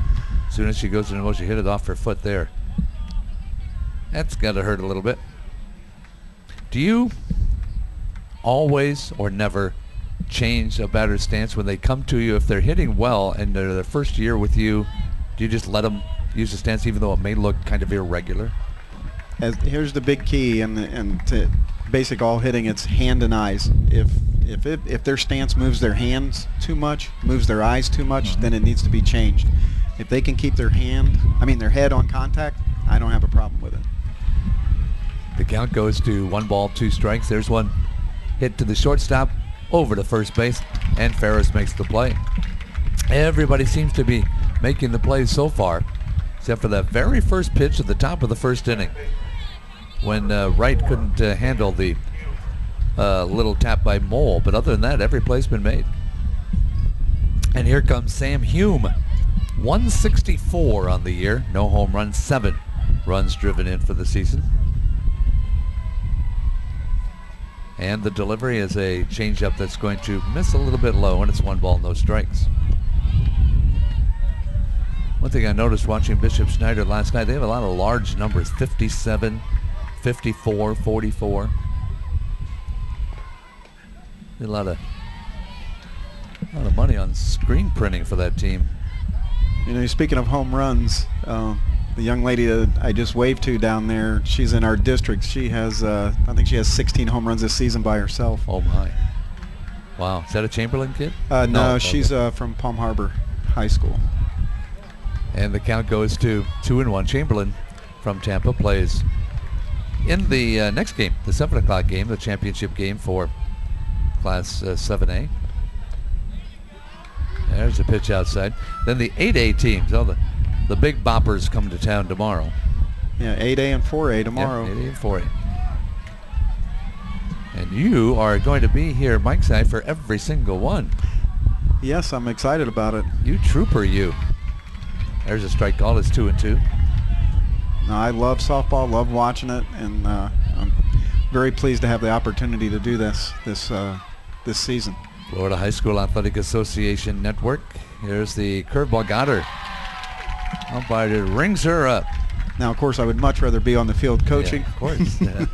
B: As soon as she goes in the motion, hit it off her foot there. That's got to hurt a little bit. Do you always or never change a batter's stance when they come to you? If they're hitting well and they're their first year with you, do you just let them use the stance even though it may look kind of irregular?
C: Here's the big key, and to basic all hitting, it's hand and eyes. If their stance moves their hands too much, moves their eyes too much, then it needs to be changed. If they can keep their head on contact, I don't have a problem with it.
B: The count goes to 1 ball, 2 strikes. There's one hit to the shortstop, over to first base, and Ferris makes the play. Everybody seems to be making the plays so far, except for that very first pitch at the top of the first inning, when Wright couldn't handle the little tap by Mole. But other than that, every play's been made. And here comes Sam Hume. 164 on the year, no home runs, 7 runs driven in for the season. And the delivery is a changeup that's going to miss a little bit low, and it's 1 ball, no strikes. One thing I noticed watching Bishop Snyder last night, they have a lot of large numbers, 57, 54, 44. A lot of money on screen printing for that team.
C: You know, speaking of home runs, the young lady that I just waved to down there, she's in our district. She has, I think she has 16 home runs this season by herself.
B: Oh my. Wow, is that a Chamberlain kid?
C: No, she's from Palm Harbor High School.
B: And the count goes to 2-1. Chamberlain from Tampa plays in the next game, the 7 o'clock game, the championship game for Class 7A. There's a pitch outside. Then the 8A teams, the big boppers come to town tomorrow.
C: Yeah, 8A and 4A tomorrow.
B: Yep, 8A and 4A. And you are going to be here, Mike's side, for every single one.
C: Yes, I'm excited about it.
B: You trooper, you. There's a strike call. It's 2-2.
C: No, I love softball, love watching it, and I'm very pleased to have the opportunity to do this season.
B: Florida High School Athletic Association Network. Here's the curveball. Got her. Umpire rings her up.
C: Now, of course, I would much rather be on the field coaching.
B: Yeah, of course. Yeah.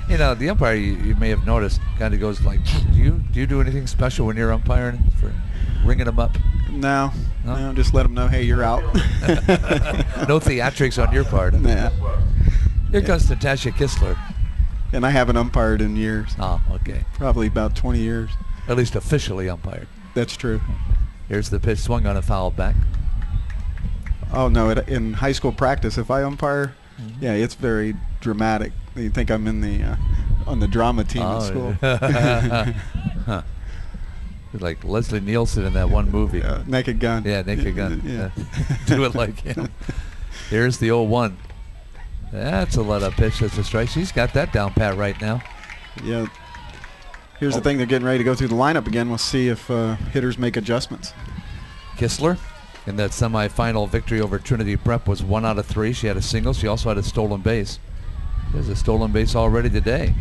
B: You know, the umpire, you may have noticed, kind of goes like, do you do anything special when you're umpiring for ringing them up?
C: No, just let them know, hey, you're out.
B: No theatrics on your part.
C: Nah.
B: Here comes Natasha Kistler.
C: And I haven't umpired in years.
B: Oh, okay.
C: Probably about 20 years.
B: At least officially umpired.
C: That's true.
B: Here's the pitch, swung on a foul back.
C: Oh, no, in high school practice, if I umpire, yeah, it's very dramatic. You think I'm in the on the drama team at school.
B: Huh. Like Leslie Nielsen in that one movie.
C: Naked Gun.
B: Yeah, Naked Gun.
C: Yeah.
B: Do it like him. Here's the 0-1. That's a let-up pitch. That's a strike. She's got that down pat right now.
C: Yeah. Here's the thing. They're getting ready to go through the lineup again. We'll see if hitters make adjustments.
B: Kistler, in that semifinal victory over Trinity Prep, was 1 out of 3. She had a single. She also had a stolen base. There's a stolen base already today.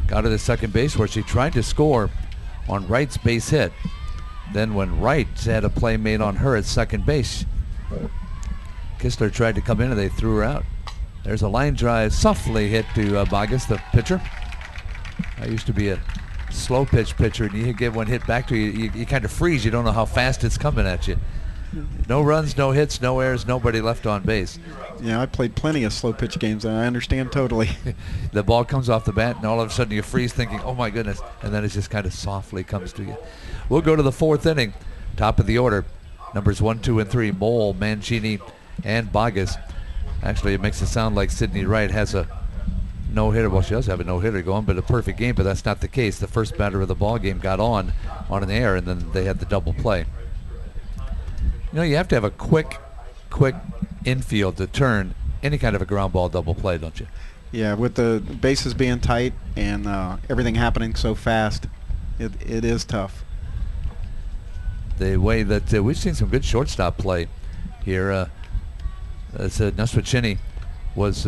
B: Got her to second base where she tried to score on Wright's base hit. Then when Wright had a play made on her at second base, Kistler tried to come in and they threw her out. There's a line drive softly hit to Bogus, the pitcher. I used to be a slow pitch pitcher, and you get one hit back to you, you kind of freeze. You don't know how fast it's coming at you. No runs, no hits, no errors, nobody left on base.
C: Yeah, I played plenty of slow pitch games, and I understand totally.
B: The ball comes off the bat, and all of a sudden you freeze thinking, oh my goodness, and then it just kind of softly comes to you. We'll go to the 4th inning. Top of the order, numbers 1, 2, and 3, Mole, Mancini, and Bogus. Actually, it makes it sound like Sydney Wright has a no-hitter. Well, she does have a no-hitter going, but a perfect game, but that's not the case. The first batter of the ball game got on an error, and then they had the double play. You know, you have to have a quick infield to turn any kind of a ground ball double play, don't you?
C: Yeah, with the bases being tight and everything happening so fast, It is tough.
B: The way that we've seen some good shortstop play here. Neswicini was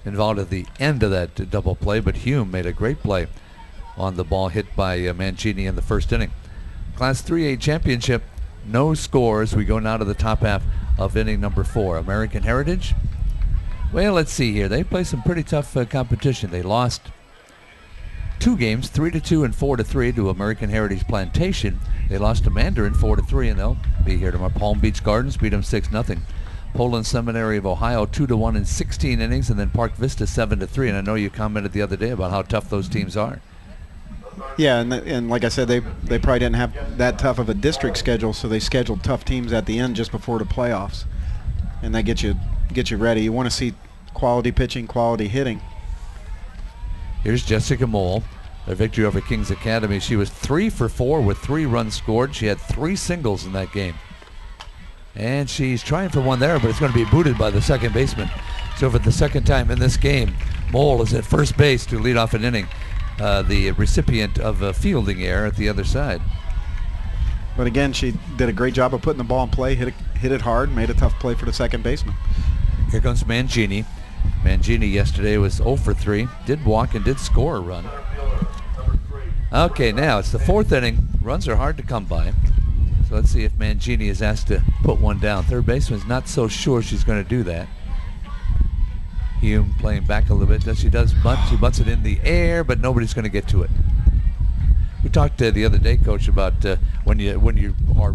B: involved at the end of that double play, but Hume made a great play on the ball hit by Mangini in the first inning. Class 3A championship, no scores. We go now to the top half of inning number 4. American Heritage, well, let's see here. They play some pretty tough competition. They lost 2 games, 3-2 and 4-3 to American Heritage Plantation. They lost to Mandarin 4-3, and they'll be here tomorrow. Palm Beach Gardens beat them 6-0. Poland Seminary of Ohio 2-1 in 16 innings, and then Park Vista 7-3. And I know you commented the other day about how tough those teams are.
C: Yeah, and like I said, they probably didn't have that tough of a district schedule, so they scheduled tough teams at the end just before the playoffs, and that gets you ready. You want to see quality pitching, quality hitting.
B: Here's Jessica Mole, their victory over Kings Academy. She was 3 for 4 with 3 runs scored. She had 3 singles in that game. And she's trying for one there, but it's going to be booted by the second baseman. So for the second time in this game, Mole is at first base to lead off an inning. The recipient of a fielding error at the other side.
C: But again, she did a great job of putting the ball in play, hit it hard, made a tough play for the second baseman.
B: Here comes Mangini. Mangini yesterday was 0 for 3, did walk and did score a run. Okay, now it's the 4th inning. Runs are hard to come by. So let's see if Mangini is asked to put one down. Third baseman's not so sure she's going to do that. Hume playing back a little bit. She does bunt. She bunts it in the air, but nobody's going to get to it. We talked the other day, Coach, about when you are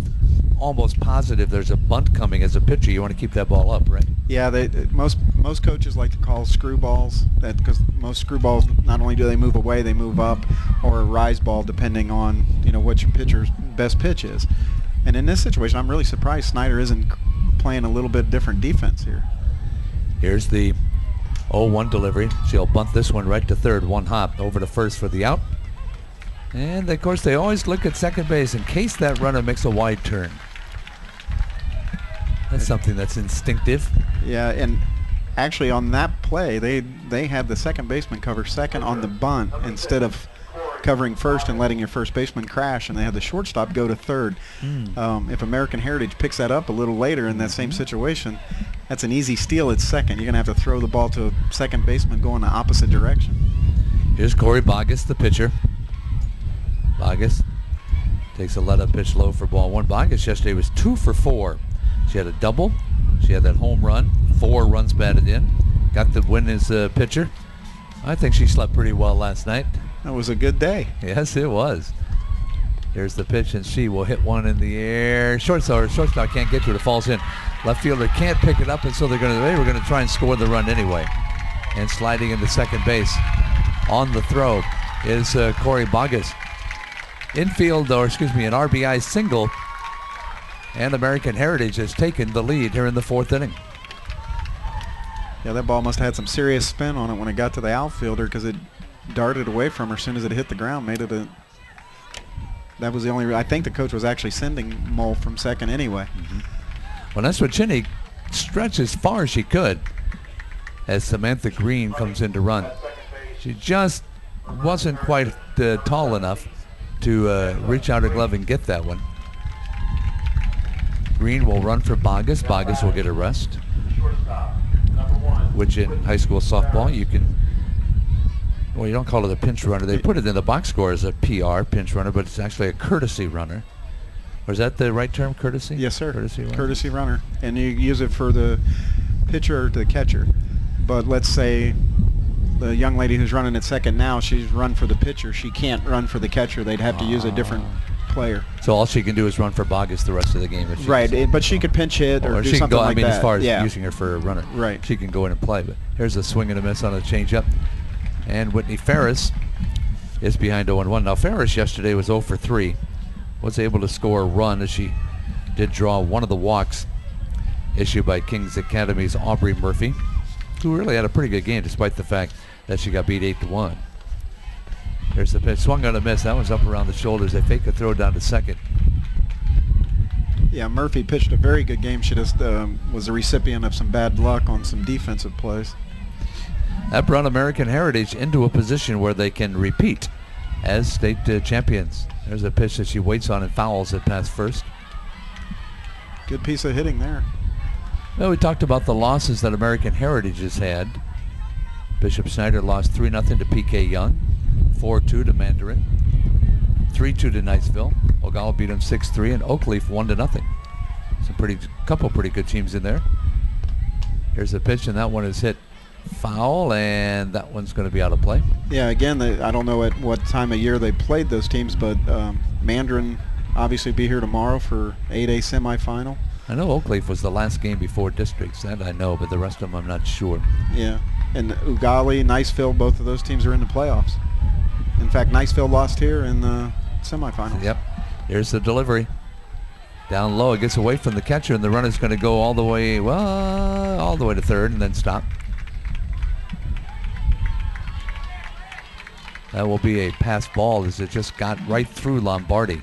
B: almost positive there's a bunt coming as a pitcher, you want to keep that ball up, right?
C: Yeah, most coaches like to call screwballs, that because most screwballs, not only do they move away, they move up, or a rise ball depending on what your pitcher's best pitch is. And in this situation, I'm really surprised Snyder isn't playing a little bit different defense here.
B: Here's the 0-1 delivery. She'll bunt this one right to third, one hop over to first for the out. And of course they always look at second base in case that runner makes a wide turn. That's something that's instinctive.
C: Yeah, and actually on that play, they had the second baseman cover second on the bunt instead of covering first and letting your first baseman crash, and they had the shortstop go to third. If American Heritage picks that up a little later in that same situation, that's an easy steal at second. You're going to have to throw the ball to a second baseman going the opposite direction.
B: Here's Corey Bogus, the pitcher. Bogus takes a let-up pitch low for ball 1. Bogus yesterday was 2 for 4. She had a double. She had that home run. 4 runs batted in. Got the win as a pitcher. I think she slept pretty well last night.
C: That was a good day.
B: Yes, it was. Here's the pitch, and she will hit one in the air. Shortstop can't get to it. It falls in. Left fielder can't pick it up, and so we're going to try and score the run anyway. And sliding into second base on the throw is Corey Bogus. An RBI single, and American Heritage has taken the lead here in the 4th inning.
C: Yeah, that ball must have had some serious spin on it when it got to the outfielder, because it darted away from her as soon as it hit the ground. That was the only. I think the coach was actually sending Mole from second anyway.
B: Well, Neswicini stretched as far as she could as Samantha Green comes in to run. She just wasn't quite tall enough to reach out her glove and get that one. Green will run for Bogus. Bogus will get a rest, which in high school softball you don't call it a pinch runner. They put it in the box score as a PR, pinch runner, but it's actually a courtesy runner. Or is that the right term, courtesy?
C: Yes, sir.
B: Courtesy runner.
C: And you use it for the pitcher or the catcher. But let's say the young lady who's running at second now, she's run for the pitcher. She can't run for the catcher. They'd have to use a different player.
B: So all she can do is run for Bogus the rest of the game.
C: Right, but she could pinch hit or do something like that.
B: As far as using her for a runner.
C: Right.
B: She can go in and play. But here's a swing and a miss on a changeup. And Whitney Ferris is behind 0-1. Now Ferris yesterday was 0 for 3. Was able to score a run as she did draw one of the walks issued by Kings Academy's Aubrey Murphy, who really had a pretty good game despite the fact that she got beat 8-1. There's the pitch, swung on a miss. That one's up around the shoulders. They fake a throw down to second.
C: Yeah, Murphy pitched a very good game. She just was a recipient of some bad luck on some defensive plays.
B: That brought American Heritage into a position where they can repeat as state champions. There's a pitch that she waits on and fouls it past first.
C: Good piece of hitting there.
B: Well, we talked about the losses that American Heritage has had. Bishop Snyder lost 3-0 to PK Young, 4-2 to Mandarin, 3-2 to Niceville. Ogalla beat them 6-3, and Oakleaf 1-0. Couple pretty good teams in there. Here's the pitch, and that one is hit foul, and that one's going to be out of play.
C: Yeah, again, I don't know at what time of year they played those teams, but Mandarin obviously be here tomorrow for 8A semifinal.
B: I know Oakleaf was the last game before districts. That I know, but the rest of them I'm not sure.
C: Yeah, and Ugali, Niceville, both of those teams are in the playoffs. In fact, Niceville lost here in the semifinals.
B: Yep. Here's the delivery. Down low, it gets away from the catcher, and the runner's going to go all the way to third and then stop. That will be a pass ball as it just got right through Lombardi.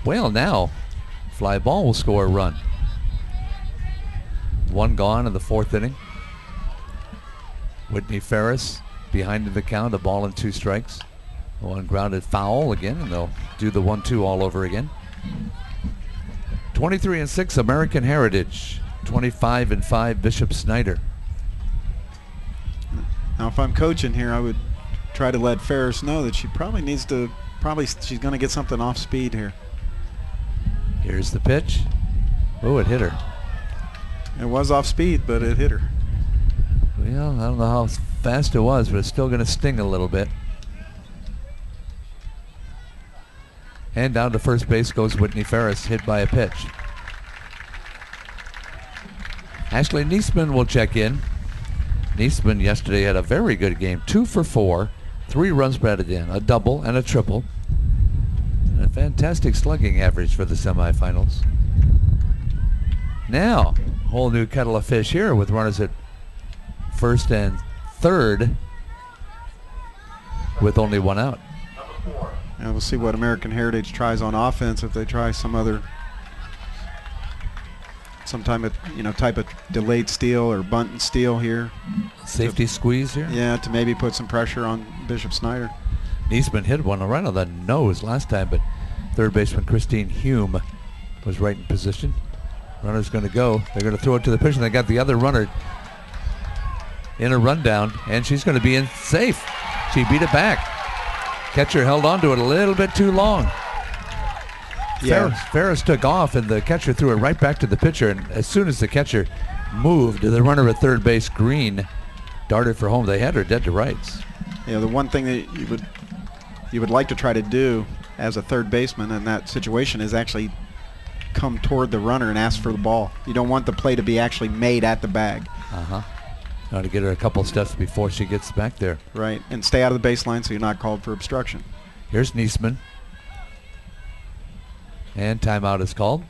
B: Well, now, fly ball will score a run. One gone in the fourth inning. Whitney Ferris behind in the count, a ball and 2 strikes. One grounded foul again, and they'll do the 1-2 all over again. 23-6 American Heritage, 25-5 Bishop Snyder.
C: Now, if I'm coaching here, I would try to let Ferris know that she probably needs to, she's going to get something off speed here.
B: Here's the pitch. Oh, it hit her.
C: It was off speed, but it hit her.
B: Well, I don't know how fast it was, but it's still going to sting a little bit. And down to first base goes Whitney Ferris, hit by a pitch. Ashley Niesman will check in. Niesman yesterday had a very good game. 2 for 4, 3 runs batted in, a double and a triple. And a fantastic slugging average for the semifinals. Now, whole new kettle of fish here with runners at first and third with only 1 out.
C: And we'll see what American Heritage tries on offense, if they try some type of delayed steal or bunt and steal here.
B: Safety squeeze here?
C: Yeah, to maybe put some pressure on Bishop Snyder.
B: Niesman hit one right on the nose last time, but third baseman Christine Hume was right in position. Runner's going to go. They're going to throw it to the pitcher. They got the other runner in a rundown, and she's going to be in safe. She beat it back. Catcher held on to it a little bit too long.
C: Yeah.
B: Ferris took off, and the catcher threw it right back to the pitcher. And as soon as the catcher moved, the runner at third base, Green, darted for home. They had her dead to rights.
C: Yeah, the one thing that you would like to try to do as a third baseman in that situation is actually come toward the runner and ask for the ball. You don't want the play to be actually made at the bag.
B: To get her a couple steps before she gets back there.
C: Right, and stay out of the baseline so you're not called for obstruction.
B: Here's Niesman. And timeout is called.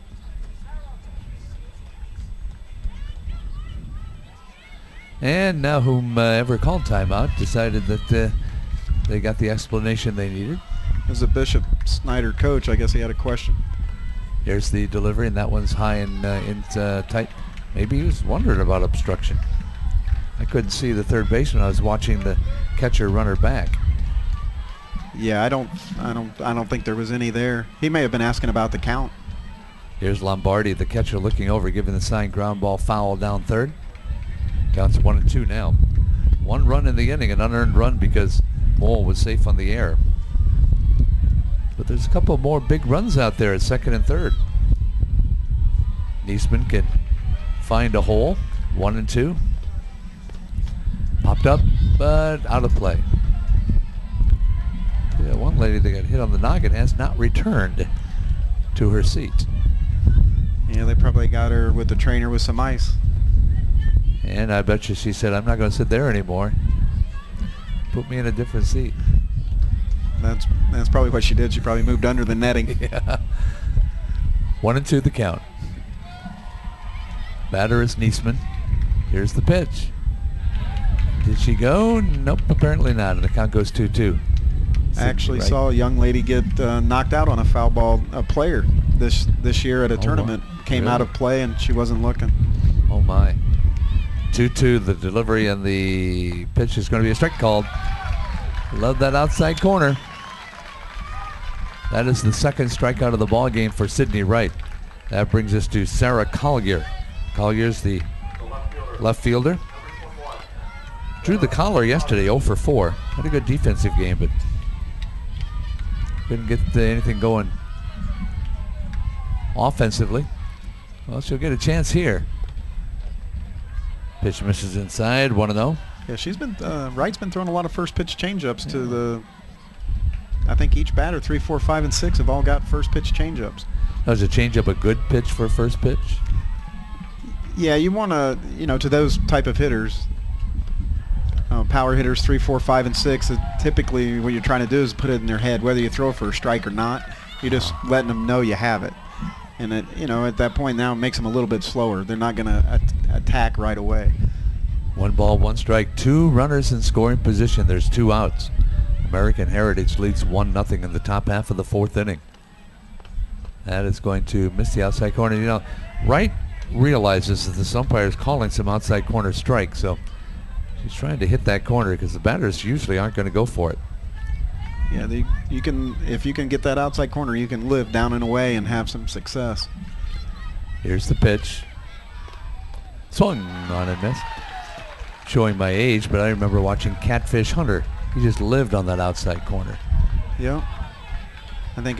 B: And now whomever called timeout decided that they got the explanation they needed.
C: As a Bishop Snyder coach, I guess he had a question.
B: Here's the delivery, and that one's high and tight. Maybe he was wondering about obstruction. I couldn't see the third baseman. I was watching the catcher run her back.
C: Yeah, I don't think there was any there. He may have been asking about the count.
B: Here's Lombardi, the catcher, looking over, giving the sign ground ball foul down third. Counts 1-2 now. 1 run in the inning, an unearned run because Mole was safe on the air. But there's a couple more big runs out there at second and third. Niesman can find a hole. 1-2. Popped up, but out of play. Yeah, one lady that got hit on the noggin has not returned to her seat.
C: Yeah, they probably got her with the trainer with some ice.
B: And I bet you she said, I'm not going to sit there anymore. Put me in a different seat.
C: That's probably what she did. She probably moved under the netting.
B: Yeah. 1-2 the count. Batter is Niesman. Here's the pitch. Did she go? Nope, apparently not. And the count goes 2-2.
C: I actually saw a young lady get knocked out on a foul ball. A player this year at a tournament came out of play, and she wasn't looking.
B: Oh my. 2-2 the delivery, and the pitch is going to be a strike called. Love that outside corner. That is the second strikeout of the ball game for Sydney Wright. That brings us to Sarah Collier. Collier's the left fielder. Drew the collar yesterday, 0 for 4. Had a good defensive game, but couldn't get anything going offensively. Well, she'll get a chance here. Pitch misses inside, 1-0.
C: Yeah, she's been Wright's been throwing a lot of first pitch changeups to the. I think each batter, 3, 4, 5, and 6, have all got first pitch changeups.
B: Now, is a changeup a good pitch for first pitch?
C: Yeah, you want to, to those type of hitters, power hitters 3, 4, 5, and 6. Typically, what you're trying to do is put it in their head, whether you throw for a strike or not. You're just letting them know you have it, and at that point now it makes them a little bit slower. They're not going to attack right away.
B: 1 ball, 1 strike, 2 runners in scoring position. There's 2 outs. American Heritage leads 1-0 in the top half of the 4th inning. That is going to miss the outside corner. Wright realizes that the umpire is calling some outside corner strike, so she's trying to hit that corner because the batters usually aren't going to go for it.
C: Yeah, if you can get that outside corner, you can live down and away and have some success.
B: Here's the pitch. Swung on and missed. Showing my age, but I remember watching Catfish Hunter. He just lived on that outside corner.
C: Yeah. I think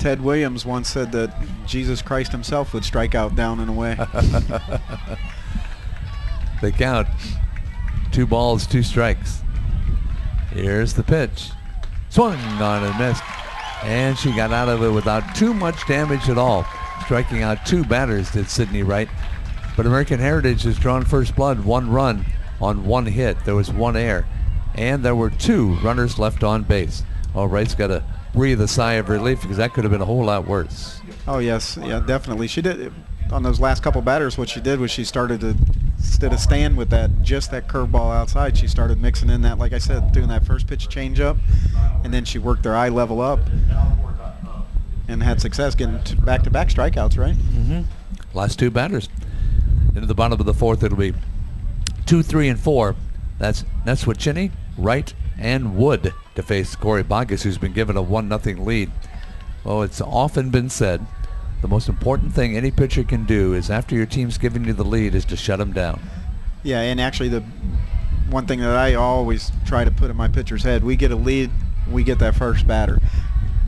C: Ted Williams once said that Jesus Christ himself would strike out down and away.
B: They count. 2 balls, 2 strikes. Here's the pitch. Swung on and missed. And she got out of it without too much damage at all. Striking out 2 batters did Sydney Wright. But American Heritage has drawn first blood, 1 run on 1 hit. There was 1 error. And there were 2 runners left on base. Well, Wright's got to breathe a sigh of relief because that could have been a whole lot worse.
C: Oh, yes. Yeah, definitely. She did. On those last couple batters, what she did was she started to, instead of staying with that curveball outside, she started mixing in that, like I said, doing that first pitch changeup. And then she worked their eye level up and had success getting back-to-back strikeouts, right?
B: Mm-hmm. Last 2 batters. Into the bottom of the 4th, it'll be 2, 3, and 4. That's Neswichinny, Wright, and Wood to face Corey Bogus, who's been given a 1-0 lead. Well, it's often been said the most important thing any pitcher can do is after your team's giving you the lead is to shut them down.
C: Yeah, and actually the one thing that I always try to put in my pitcher's head, we get a lead, we get that first batter,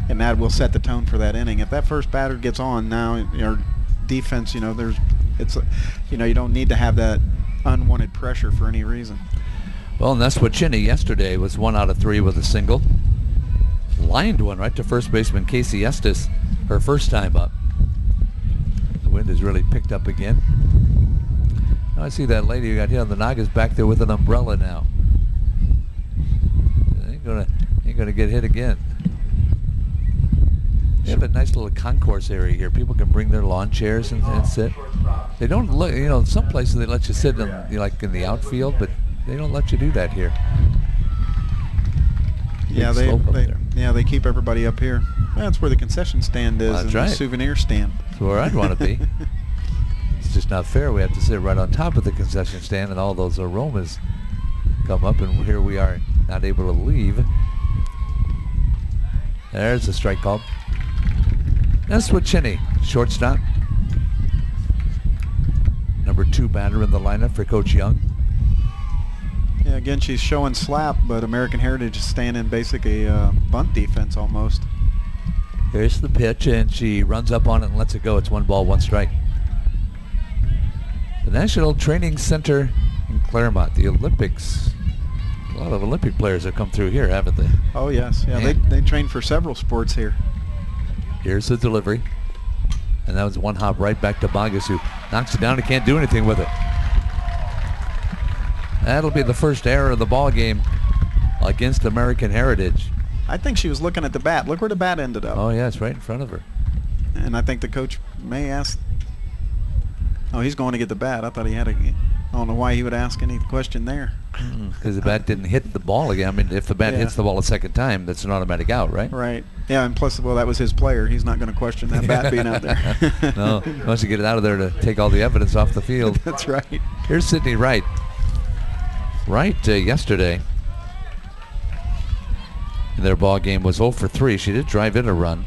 C: and that will set the tone for that inning. If that first batter gets on now, your defense, you don't need to have that unwanted pressure for any reason.
B: Well, and that's what Neswichinny yesterday was 1 out of 3 with a single. Lined one right to first baseman Casey Estes, her first time up. The wind has really picked up again. Now I see that lady who got hit on the noggin is back there with an umbrella now. Ain't gonna get hit again. They have a nice little concourse area here. People can bring their lawn chairs and sit. They don't look, some places they let you sit in, like in the outfield, but they don't let you do that here.
C: Yeah, they keep everybody up here. That's where the concession stand is, and
B: right.
C: The souvenir stand.
B: That's where I'd want to be. It's just not fair. We have to sit right on top of the concession stand, and all those aromas come up, and here we are not able to leave. There's a strike call. Neswichinny, shortstop. Number 2 batter in the lineup for Coach Young.
C: Yeah, again, she's showing slap, but American Heritage is staying in basically bunt defense almost.
B: Here's the pitch, and she runs up on it and lets it go. It's 1 ball, 1 strike. The National Training Center in Clermont, the Olympics. A lot of Olympic players have come through here, haven't they?
C: Oh, yes. Yeah, they train for several sports here.
B: Here's the delivery. And that was 1 hop right back to Bogus, who knocks it down and can't do anything with it. That'll be the first error of the ball game against American Heritage.
C: I think she was looking at the bat. Look where the bat ended up.
B: Oh, yeah, it's right in front of her.
C: And I think the coach may ask. Oh, he's going to get the bat. I thought he had a. I don't know why he would ask any question there.
B: Because the bat didn't hit the ball again. I mean, if the bat hits the ball a second time, that's an automatic out, right?
C: Right. Yeah, and plus, well, that was his player. He's not going to question that bat being out there.
B: No, he wants to get it out of there to take all the evidence off the field.
C: That's right.
B: Here's Sydney Wright. Wright yesterday in their ball game was 0 for 3. She did drive in a run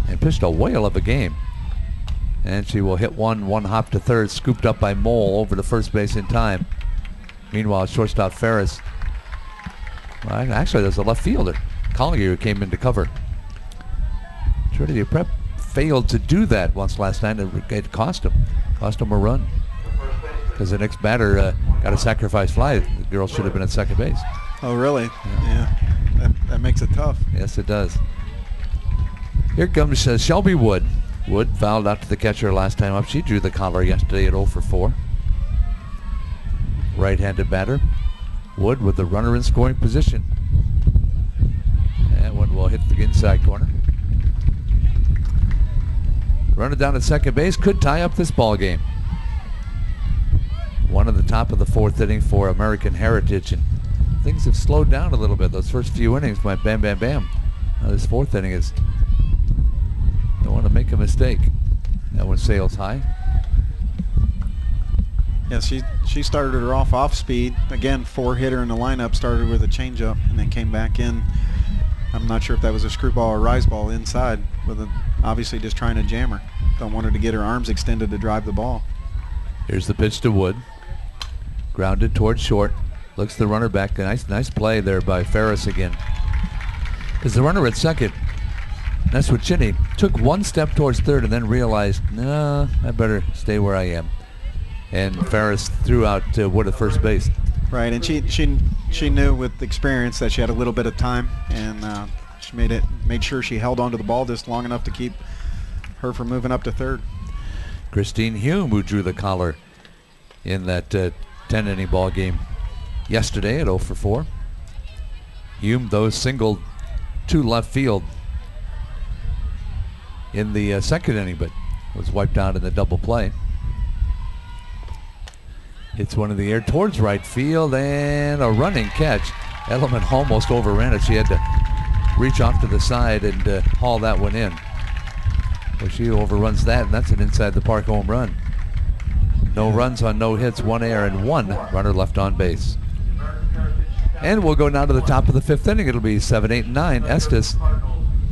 B: and pitched a whale of a game. And she will hit one hop to third, scooped up by Mole over to first base in time. Meanwhile, shortstop Ferris. Well, actually, there's a left fielder, Collier, who came in to cover. Trinity Prep failed to do that once last night, and it cost him a run. Because the next batter got a sacrifice fly. The girl should have been at second base.
C: Oh, really? Yeah. That makes it tough.
B: Yes, it does. Here comes Shelby Wood. Wood fouled out to the catcher last time up. She drew the collar yesterday at 0 for 4. Right-handed batter. Wood with the runner in scoring position. That one will hit the inside corner. Runner down at second base could tie up this ball game. One at the top of the 4th inning for American Heritage, and things have slowed down a little bit. Those first few innings went bam, bam, bam. Now this 4th inning is, don't want to make a mistake. That one sails high.
C: Yeah, she started her off speed. Again, 4-hitter in the lineup, started with a changeup and then came back in. I'm not sure if that was a screwball or rise ball inside, but obviously just trying to jam her. Don't want her to get her arms extended to drive the ball.
B: Here's the pitch to Wood. Grounded towards short. Looks the runner back. Nice play there by Ferris again. As the runner at second, that's what Chinny took one step towards third and then realized, no, I better stay where I am. And Ferris threw out Wood at first base.
C: Right, and she knew with experience that she had a little bit of time, and she made sure she held onto the ball just long enough to keep her from moving up to third.
B: Christine Hume, who drew the collar in that 10-inning ball game yesterday at 0 for 4. Hume, though, singled to left field in the second inning, but was wiped out in the double play. Hits one in the air towards right field, and a running catch. Edelman almost overran it. She had to reach off to the side and haul that one in. Well, she overruns that, and that's an inside the park home run. No runs on no hits, 1 error, and 1 runner left on base. And we'll go now to the top of the 5th inning. It'll be 7, 8, and 9. Estes,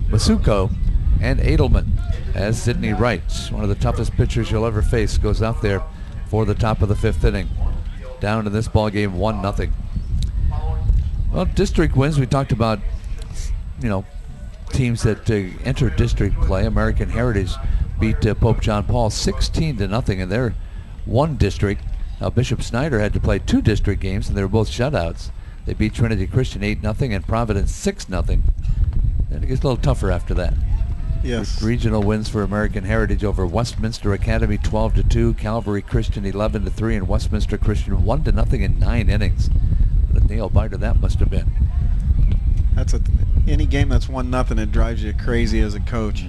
B: Masuko, and Edelman. As Sydney Wright, one of the toughest pitchers you'll ever face, goes out there for the top of the 5th inning. Down in this ball game, 1-0. Well, district wins. We talked about, teams that enter district play. American Heritage beat Pope John Paul 16-0 in their one district. Now Bishop Snyder had to play 2 district games, and they were both shutouts. They beat Trinity Christian 8-0 and Providence 6-0. Then it gets a little tougher after that.
C: Yes.
B: Regional wins for American Heritage over Westminster Academy 12-2, Calvary Christian 11-3, and Westminster Christian 1-0 in 9 innings. What a nail biter that must have been.
C: That's any game that's 1-0, it drives you crazy as a coach.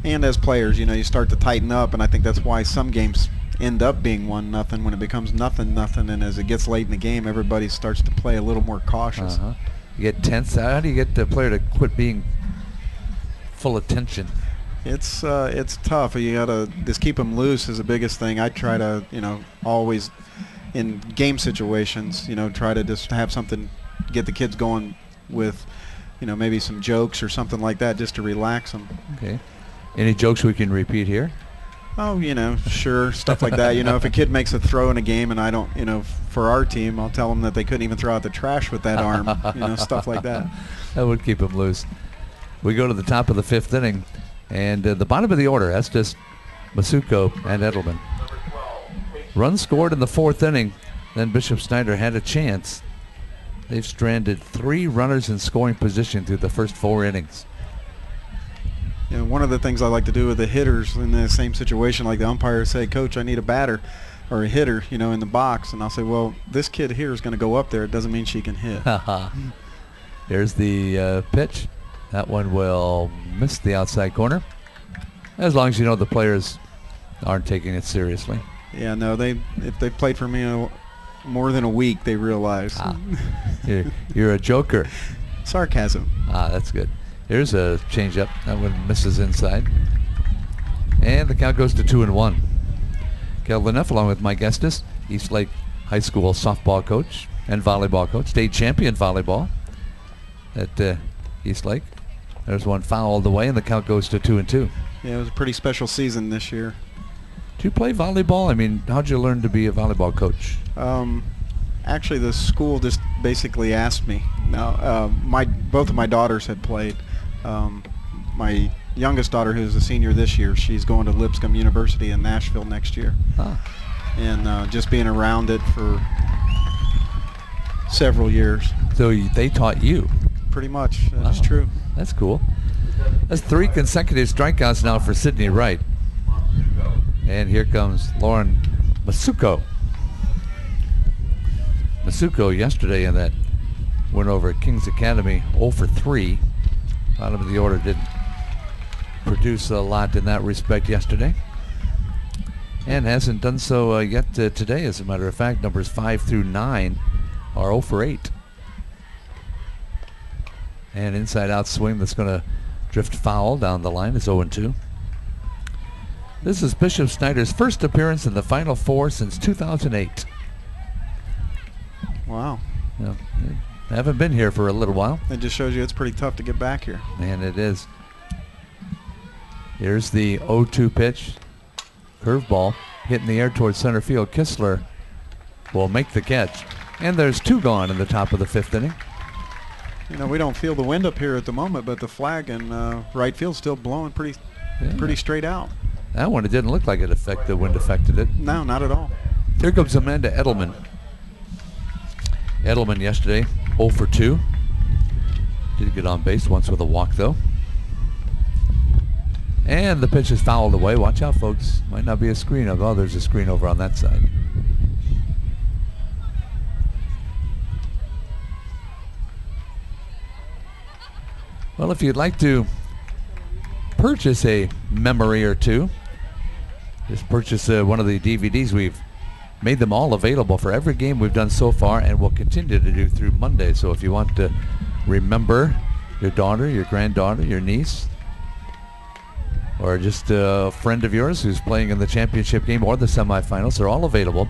C: And as players, you start to tighten up, and I think that's why some games end up being 1-0 when it becomes 0-0, and as it gets late in the game, everybody starts to play a little more cautious.
B: You get tense. How do you get the player to quit being full of tension?
C: It's tough. You gotta just keep them loose is the biggest thing. I try to, always in game situations, try to just have something, get the kids going with, maybe some jokes or something like that just to relax them.
B: Okay. Any jokes we can repeat here?
C: Oh, sure, stuff like that. If a kid makes a throw in a game and I don't, for our team, I'll tell them that they couldn't even throw out the trash with that arm, stuff like that.
B: That would keep them loose. We go to the top of the 5th inning, and the bottom of the order, Estes, Masuko, and Edelman. Runs scored in the 4th inning, then Bishop Snyder had a chance. They've stranded 3 runners in scoring position through the first 4 innings.
C: One of the things I like to do with the hitters in the same situation, like the umpires say, Coach, I need a batter or a hitter, in the box. And I'll say, well, this kid here is going to go up there. It doesn't mean she can hit.
B: Here's the pitch. That one will miss the outside corner. As long as the players aren't taking it seriously.
C: Yeah, no, if they played for me more than a week, they realize.
B: You're a joker.
C: Sarcasm.
B: That's good. Here's a changeup. That one misses inside. And the count goes to 2-1. Kelvin Neff, along with Mike Estes, East Lake High School softball coach and volleyball coach, state champion volleyball. at East Lake. There's one fouled away, and the count goes to 2-2.
C: Yeah, it was a pretty special season this year.
B: Did you play volleyball? I mean, how'd you learn to be a volleyball coach?
C: Actually, the school just basically asked me. Now, both of my daughters had played. My youngest daughter, who's a senior this year, she's going to Lipscomb University in Nashville next year. And just being around it for several years.
B: So they taught you?
C: Pretty much. That's true.
B: That's cool. That's 3 consecutive strikeouts now for Sydney Wright. And here comes Lauren Masuko. Masuko yesterday in that win over at Kings Academy, 0 for 3. Bottom of the order didn't produce a lot in that respect yesterday. And hasn't done so yet today, as a matter of fact. Numbers 5 through 9 are 0 for 8. And inside out swing that's going to drift foul down the line is 0-2. This is Bishop Snyder's first appearance in the Final Four since 2008.
C: Wow.
B: Yeah, haven't been here for a little while.
C: It just shows you it's pretty tough to get back here.
B: And it is. Here's the 0-2 pitch. Curveball hitting the air towards center field. Kistler will make the catch. And there's 2 gone in the top of the 5th inning.
C: You know, we don't feel the wind up here at the moment, but the flag in right field still blowing pretty straight out.
B: That one, it didn't look like the wind affected it.
C: No, not at all.
B: Here comes Amanda Edelman. Edelman yesterday, 0 for 2. Did get on base once with a walk, though. And the pitch is fouled away. Watch out, folks. Might not be a screen. Oh, there's a screen over on that side. Well, if you'd like to purchase a memory or two, just purchase one of the DVDs. We've made them all available for every game we've done so far, and will continue to do through Monday. So if you want to remember your daughter, your granddaughter, your niece, or just a friend of yours who's playing in the championship game or the semifinals, they're all available.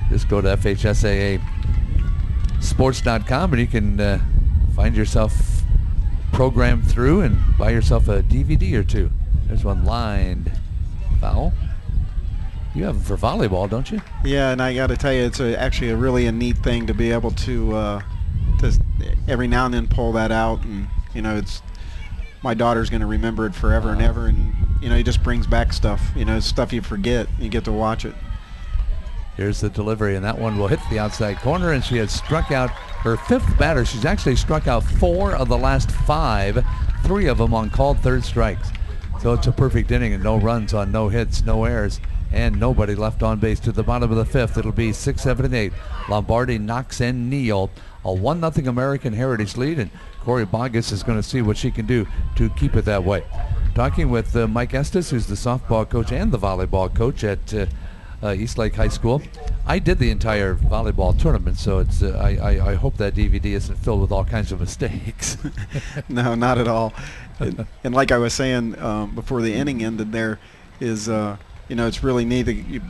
B: Just go to FHSAA sports.com and you can find yourself programmed through and buy yourself a DVD or two. There's one lined foul. You have them for volleyball, don't you?
C: Yeah, and I got to tell you, it's actually a really neat thing to be able to every now and then pull that out, and you know, it's my daughter's going to remember it forever and ever, and you know, it just brings back stuff. You know, stuff you forget. You get to watch it.
B: Here's the delivery, and that one will hit the outside corner, and she has struck out her 5th batter. She's actually struck out 4 of the last 5, 3 of them on called third strikes. So it's a perfect inning, and no runs on no hits, no errors, and nobody left on base. To the bottom of the 5th, it'll be 6, 7, and 8. Lombardi, Knox, and Neal. A 1-0 American Heritage lead, and Corey Bogus is going to see what she can do to keep it that way. Talking with Mike Estes, who's the softball coach and the volleyball coach at East Lake High School. I did the entire volleyball tournament, so it's I hope that DVD isn't filled with all kinds of mistakes.
C: No, not at all. And like I was saying before the inning ended, there is you know, it's really neat that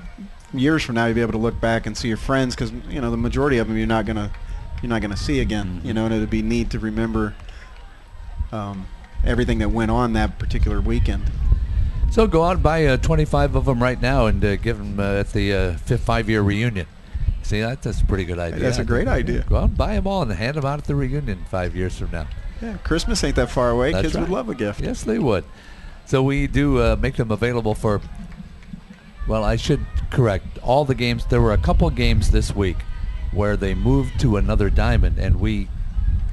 C: years from now you'll be able to look back and see your friends, because you know the majority of them you're not gonna see again. You know, and it'd be neat to remember everything that went on that particular weekend.
B: So go out and buy 25 of them right now and give them at the 5-year reunion. See, that's a pretty good idea.
C: That's a great idea.
B: Go out and buy them all and hand them out at the reunion 5 years from now.
C: Yeah, Christmas ain't that far away.
B: That's
C: Kids
B: right.
C: would love a gift.
B: Yes, they would. So we do make them available for, well, I should correct, all the games. There were a couple games this week where they moved to another diamond, and we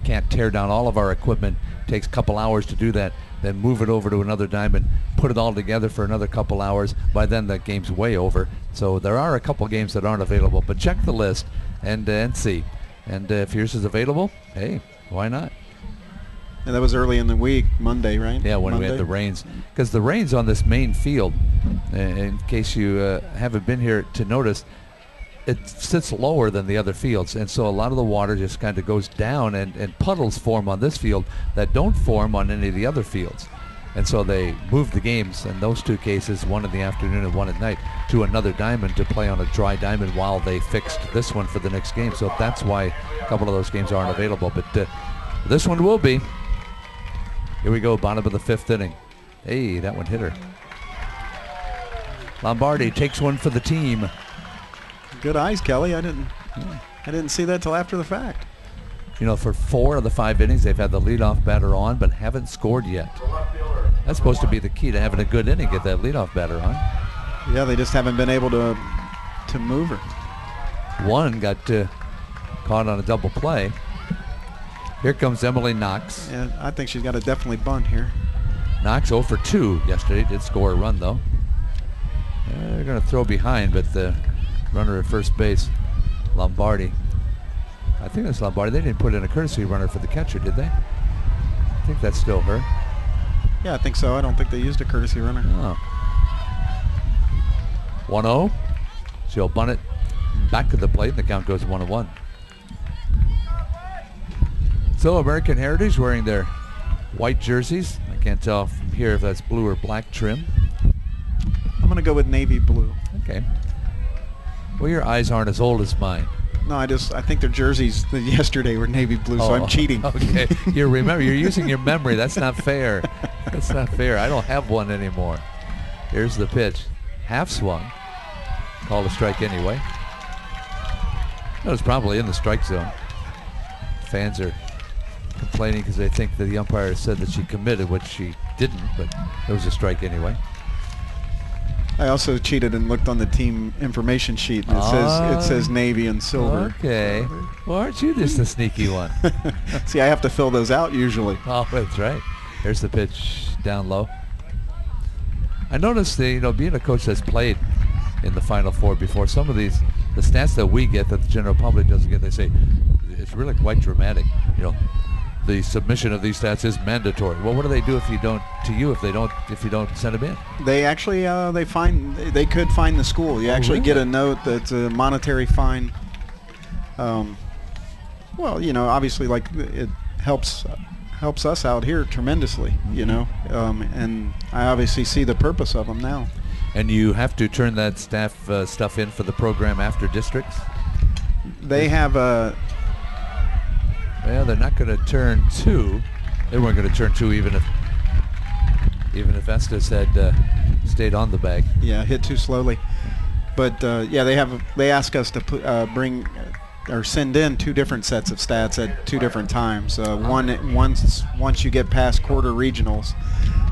B: can't tear down all of our equipment. It takes a couple hours to do that, then move it over to another diamond, put it all together for another couple hours. By then that game's way over. So there are a couple games that aren't available, but check the list and see. And if yours is available, hey, why not?
C: And that was early in the week, Monday, right?
B: Yeah, when we had the rains. Because the rains on this main field, in case you haven't been here to notice, it sits lower than the other fields, and so a lot of the water just kind of goes down, and puddles form on this field that don't form on any of the other fields. And so they moved the games in those 2 cases, one in the afternoon and one at night, to another diamond to play on a dry diamond while they fixed this one for the next game. So that's why a couple of those games aren't available. But This one will be. Here we go, bottom of the 5th inning. Hey, that one hit her. Lombardi takes one for the team.
C: Good eyes, Kelly. I didn't see that till after the fact.
B: You know, for 4 of the 5 innings, they've had the leadoff batter on, but haven't scored yet. That's supposed to be the key to having a good inning, get that leadoff batter on.
C: Yeah, they just haven't been able to move her.
B: One got caught on a double play. Here comes Emily Knox.
C: Yeah, I think she's got to definitely bunt here.
B: Knox 0 for 2 yesterday. Did score a run, though. They're going to throw behind, but the runner at first base, Lombardi. I think that's Lombardi. They didn't put in a courtesy runner for the catcher, did they? I think that's still her.
C: Yeah, I think so. I don't think they used a courtesy runner.
B: Oh. 1-0. She'll bunt it back to the plate, and the count goes 1-1. So American Heritage wearing their white jerseys. I can't tell from here if that's blue or black trim.
C: I'm going to go with navy blue.
B: Okay. Well, your eyes aren't as old as mine.
C: No, I think their jerseys yesterday were navy blue, so I'm cheating.
B: Okay. You're using your memory. That's not fair. That's not fair. I don't have one anymore. Here's the pitch. Half swung. Called a strike anyway. That was probably in the strike zone. Fans are complaining because they think that the umpire said that she committed, which she didn't, but it was a strike anyway.
C: I also cheated and looked on the team information sheet. And it says navy and silver.
B: Okay. Well, aren't you just a sneaky one?
C: See, I have to fill those out usually.
B: Oh, that's right. Here's the pitch down low. I noticed being a coach that's played in the Final Four before, some of the stats that we get that the general public doesn't get, they say it's really quite dramatic. The submission of these stats is mandatory. Well, what do they do if you don't send them in? They
C: actually they could fine the school. You actually get a note that's a monetary fine. Well, obviously, like, it helps us out here tremendously. And I obviously see the purpose of them now.
B: And you have to turn that staff stuff in for the program after districts?
C: They have a...
B: Well, they're not going to turn 2. They weren't going to turn 2 even if Estes had stayed on the bag.
C: Yeah, hit too slowly. But they ask us to bring or send in 2 different sets of stats at 2 different times. Once you get past quarter regionals,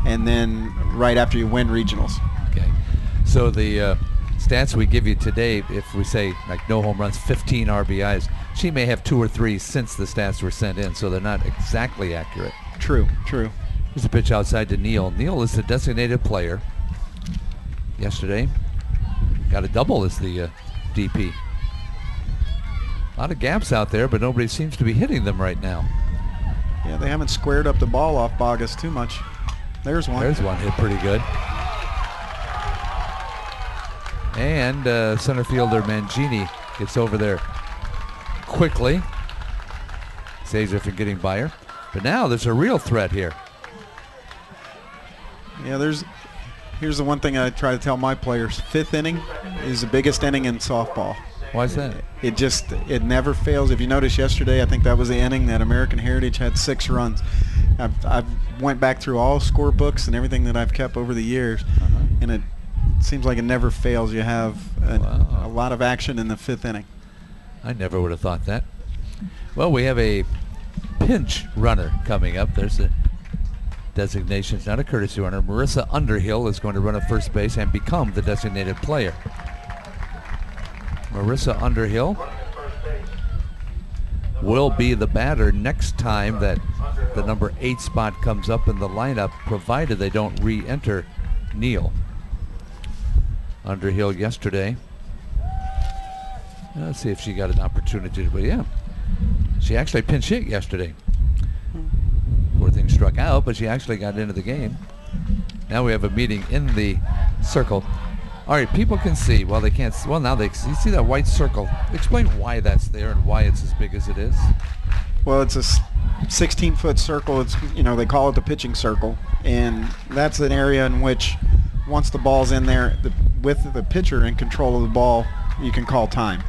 C: and then right after you win regionals.
B: Okay. So the stats we give you today, if we say like no home runs, 15 RBIs, she may have 2 or 3 since the stats were sent in, so they're not exactly accurate.
C: True.
B: Here's a pitch outside to Neal. Neal is the designated player. Yesterday, got a double as the DP. A lot of gaps out there, but nobody seems to be hitting them right now.
C: Yeah, they haven't squared up the ball off Bogus too much. There's one.
B: There's one hit pretty good. And center fielder Mangini gets over there quickly. Saves her from getting by her. But now there's a real threat here.
C: Yeah, here's the one thing I try to tell my players. 5th inning is the biggest inning in softball.
B: Why is that?
C: It never fails. If you notice yesterday, I think that was the inning that American Heritage had 6 runs. I've went back through all score books and everything that I've kept over the years, and it seems like it never fails. You have a lot of action in the 5th inning.
B: I never would have thought that. Well, we have a pinch runner coming up. There's a designation. It's not a courtesy runner. Marissa Underhill is going to run at first base and become the designated player. Marissa Underhill will be the batter next time that the number 8 spot comes up in the lineup, provided they don't re-enter Neal. Underhill yesterday. Let's see if she got an opportunity, but yeah, she actually pinch hit yesterday. Poor thing struck out, but she actually got into the game. Now we have a meeting in the circle. All right, people can see. Well, they can't. Well, now you see that white circle. Explain why that's there and why it's as big as it is.
C: Well, it's a 16-foot circle. It's they call it the pitching circle, and that's an area in which once the ball's in there, with the pitcher in control of the ball, you can call time.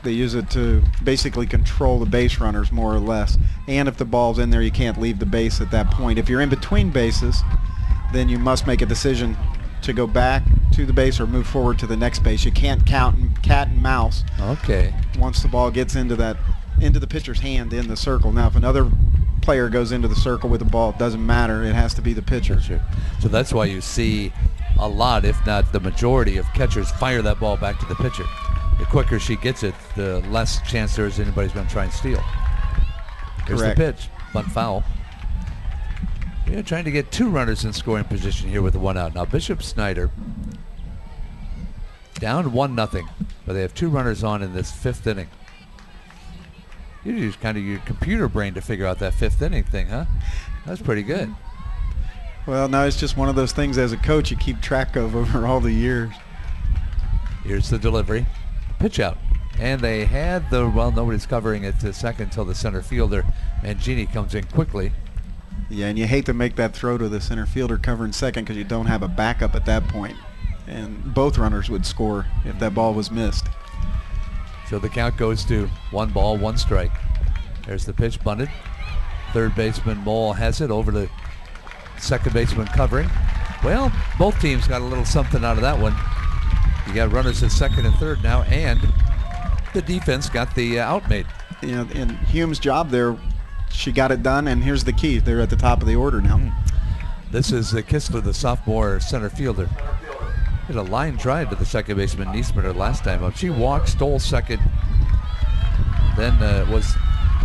C: They use it to basically control the base runners more or less. And if the ball's in there, you can't leave the base at that point. If you're in between bases, then you must make a decision to go back to the base or move forward to the next base. You can't count cat and mouse.
B: Okay.
C: Once the ball gets into the pitcher's hand in the circle. Now, if another player goes into the circle with the ball, it doesn't matter. It has to be the pitcher.
B: So that's why you see a lot, if not the majority of catchers, fire that ball back to the pitcher. The quicker she gets it, the less chance there is anybody's going to try and steal. Here's
C: Correct.
B: the pitch. Bunt foul. They're trying to get 2 runners in scoring position here with the 1 out. Now Bishop Snyder down 1-0, but they have 2 runners on in this 5th inning. You use kind of your computer brain to figure out that 5th inning thing, huh? That's pretty good.
C: Well, no, it's just one of those things as a coach you keep track of over all the years.
B: Here's the delivery. Pitch out. And they had nobody's covering it to second until the center fielder, Mangini, comes in quickly.
C: Yeah, and you hate to make that throw to the center fielder covering second because you don't have a backup at that point. And both runners would score if that ball was missed.
B: So the count goes to 1 ball, 1 strike. There's the pitch, bunted. Third baseman Mole has it over to second baseman covering. Well, both teams got a little something out of that one. You got runners at second and third now, and the defense got the out made.
C: You know, in Hume's job there, she got it done, and here's the key. They're at the top of the order now.
B: This is Kistler, the sophomore center fielder. Hit a line drive to the second baseman Niesmitter last time up. She walked, stole second, then was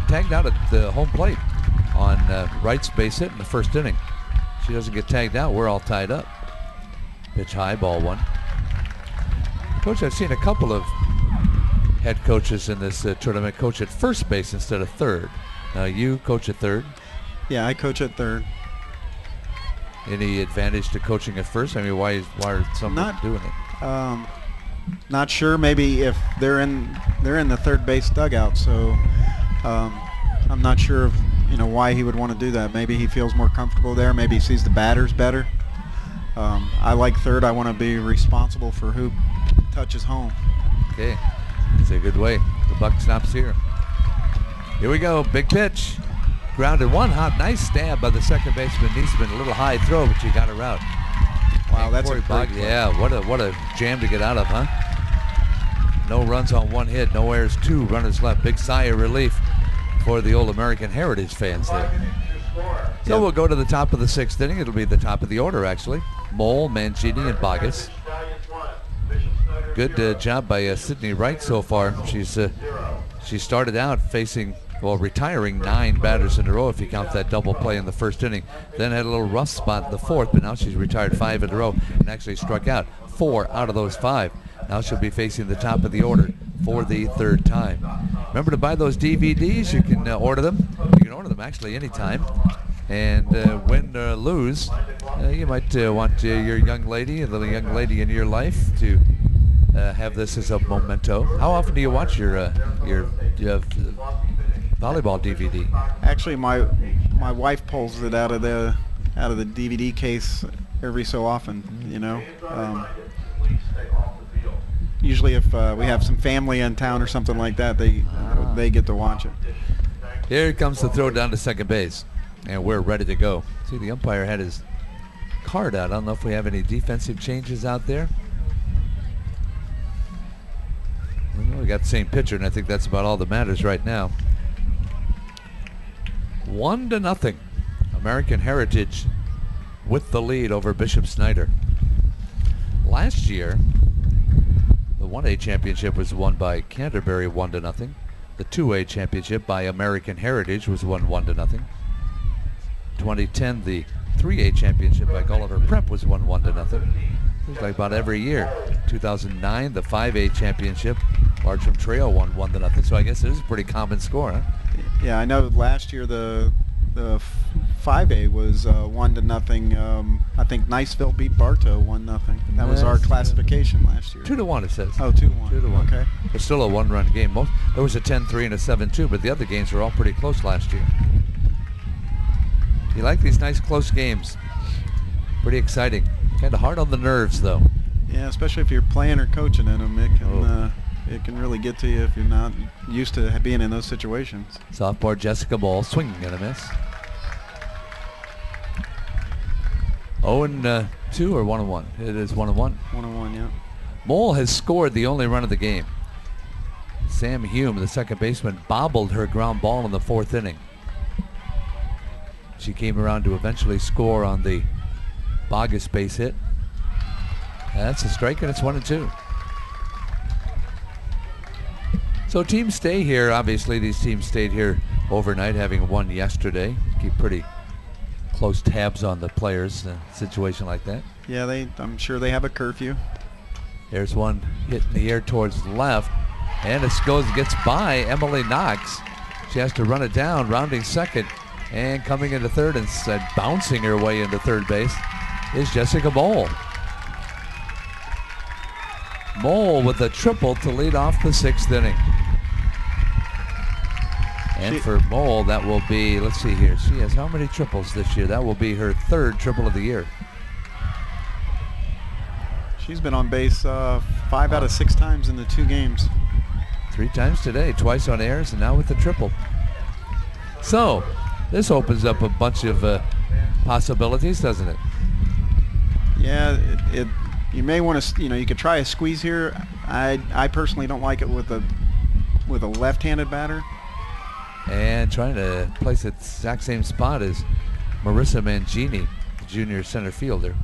B: tagged out at the home plate on Wright's base hit in the 1st inning. She doesn't get tagged out, we're all tied up. Pitch high, ball 1. Coach, I've seen a couple of head coaches in this tournament coach at first base instead of third. Now you coach at third.
C: Yeah, I coach at third.
B: Any advantage to coaching at first? I mean, why are some doing it?
C: Not sure. Maybe if they're in the third base dugout. So I'm not sure of why he would want to do that. Maybe he feels more comfortable there. Maybe he sees the batters better. I like third. I want to be responsible for who touches home.
B: Okay, it's a good way. The buck stops here. Here we go. Big pitch. Grounded 1 hot. Nice stab by the second baseman Niesman. A little high throw, but you got her out.
C: Wow, that's a great play.
B: Yeah, what a jam to get out of, huh? No runs on 1 hit. No errors. 2 runners left. Big sigh of relief for the old American Heritage fans there. So we'll go to the top of the 6th inning. It'll be the top of the order, actually. Mole, Mangini, and Bogus. Good job by Sydney Wright so far. She started out retiring 9 batters in a row if you count that double play in the 1st inning. Then had a little rough spot in the 4th, but now she's retired 5 in a row and actually struck out 4 out of those 5. Now she'll be facing the top of the order for the 3rd time. Remember to buy those DVDs. You can order them. You can order them actually anytime. And win or lose, you might want your young lady, a little young lady in your life, to have this as a memento. How often do you watch your volleyball DVD?
C: Actually, my wife pulls it out of the DVD case every so often. Usually, if we have some family in town or something like that, they get to watch it.
B: Here comes the throw down to second base, and we're ready to go. See, the umpire had his card out. I don't know if we have any defensive changes out there. Well, we got the same pitcher, and I think that's about all that matters right now. 1-0. American Heritage with the lead over Bishop Snyder. Last year, the 1A championship was won by Canterbury 1-0. The 2A championship by American Heritage was won 1-0. 2010, the 3A championship by Gulliver Prep was won 1-0. Seems like about every year. 2009, the 5A championship, Bartram Trail won 1-0. So I guess it is a pretty common score, huh?
C: Yeah, I know last year the 5A was 1-0. I think Niceville beat Bartow 1-0. That was our classification last year.
B: 2-1 it says.
C: Oh, 2-1.
B: 2-1.
C: Okay.
B: It's still a 1-run game. There was a 10-3 and a 7-2, but the other games were all pretty close last year. You like these nice close games. Pretty exciting. Kind of hard on the nerves, though.
C: Yeah, especially if you're playing or coaching in them, it can can really get to you if you're not used to being in those situations.
B: Sophomore Jessica Ball swinging and a miss. 0-2 or 1-1? It is 1-1.
C: 1-1, yeah.
B: Mole has scored the only run of the game. Sam Hume, the second baseman, bobbled her ground ball in the 4th inning. She came around to eventually score on the Bogus base hit. That's a strike, and it's 1-2. So teams stay here. Obviously, these teams stayed here overnight, having won yesterday. Keep pretty close tabs on the players in a situation like that.
C: Yeah, I'm sure they have a curfew.
B: There's one hit in the air towards left, and it gets by Emily Knox. She has to run it down, rounding second, and coming into third and bouncing her way into third base is Jessica Mole. Mole with a triple to lead off the 6th inning. And for Mole, that will be, let's see here, she has how many triples this year? That will be her 3rd triple of the year.
C: She's been on base 5 out of 6 times in the 2 games.
B: 3 times today, twice on airs, and now with the triple. So, this opens up a bunch of possibilities, doesn't it?
C: Yeah, you may want to, you could try a squeeze here. I personally don't like it with a left-handed batter.
B: And trying to place it exact same spot as Marissa Mangini, the junior center fielder.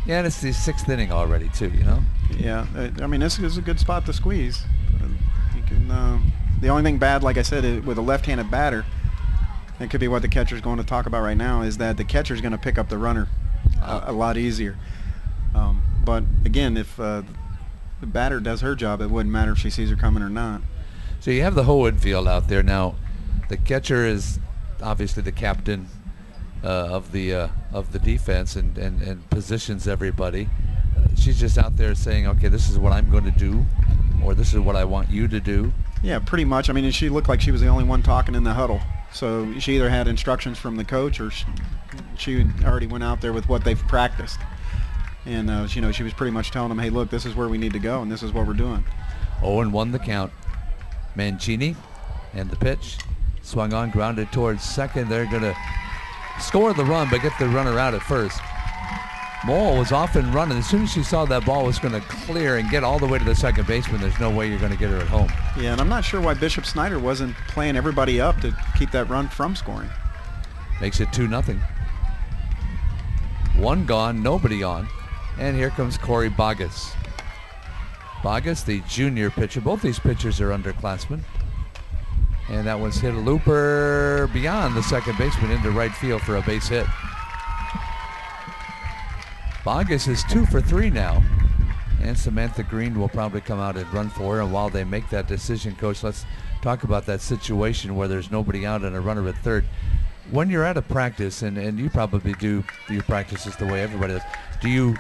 B: Yeah, and it's the 6th inning already too,
C: Yeah, I mean, this is a good spot to squeeze. You can. The only thing bad, like I said, with a left-handed batter, it could be what the catcher's going to talk about right now, is that the catcher's going to pick up the runner a lot easier. But again, if the batter does her job, it wouldn't matter if she sees her coming or not.
B: So you have the whole infield out there now. The catcher is obviously the captain of the defense and positions everybody. She's just out there saying, okay, this is what I'm going to do, or this is what I want you to do.
C: Yeah, pretty much. I mean, she looked like she was the only one talking in the huddle. So she either had instructions from the coach, or she already went out there with what they've practiced. And she was pretty much telling them, hey, look, this is where we need to go, and this is what we're doing.
B: 0-1 the count. Mangini and the pitch. Swung on, grounded towards second. They're going to score the run, but get the runner out at first. Mole was off and running. As soon as she saw that ball was going to clear and get all the way to the second baseman, there's no way you're going to get her at home.
C: Yeah, and I'm not sure why Bishop Snyder wasn't playing everybody up to keep that run from scoring.
B: Makes it 2-0. 1 gone, nobody on. And here comes Corey Bogus. Bogus, the junior pitcher. Both these pitchers are underclassmen. And that one's hit a looper beyond the second baseman into right field for a base hit. Bogus is 2 for 3 now. And Samantha Green will probably come out and run for her. And while they make that decision, Coach, let's talk about that situation where there's nobody out and a runner at third. When you're at a practice, and you probably do your practices the way everybody does, do you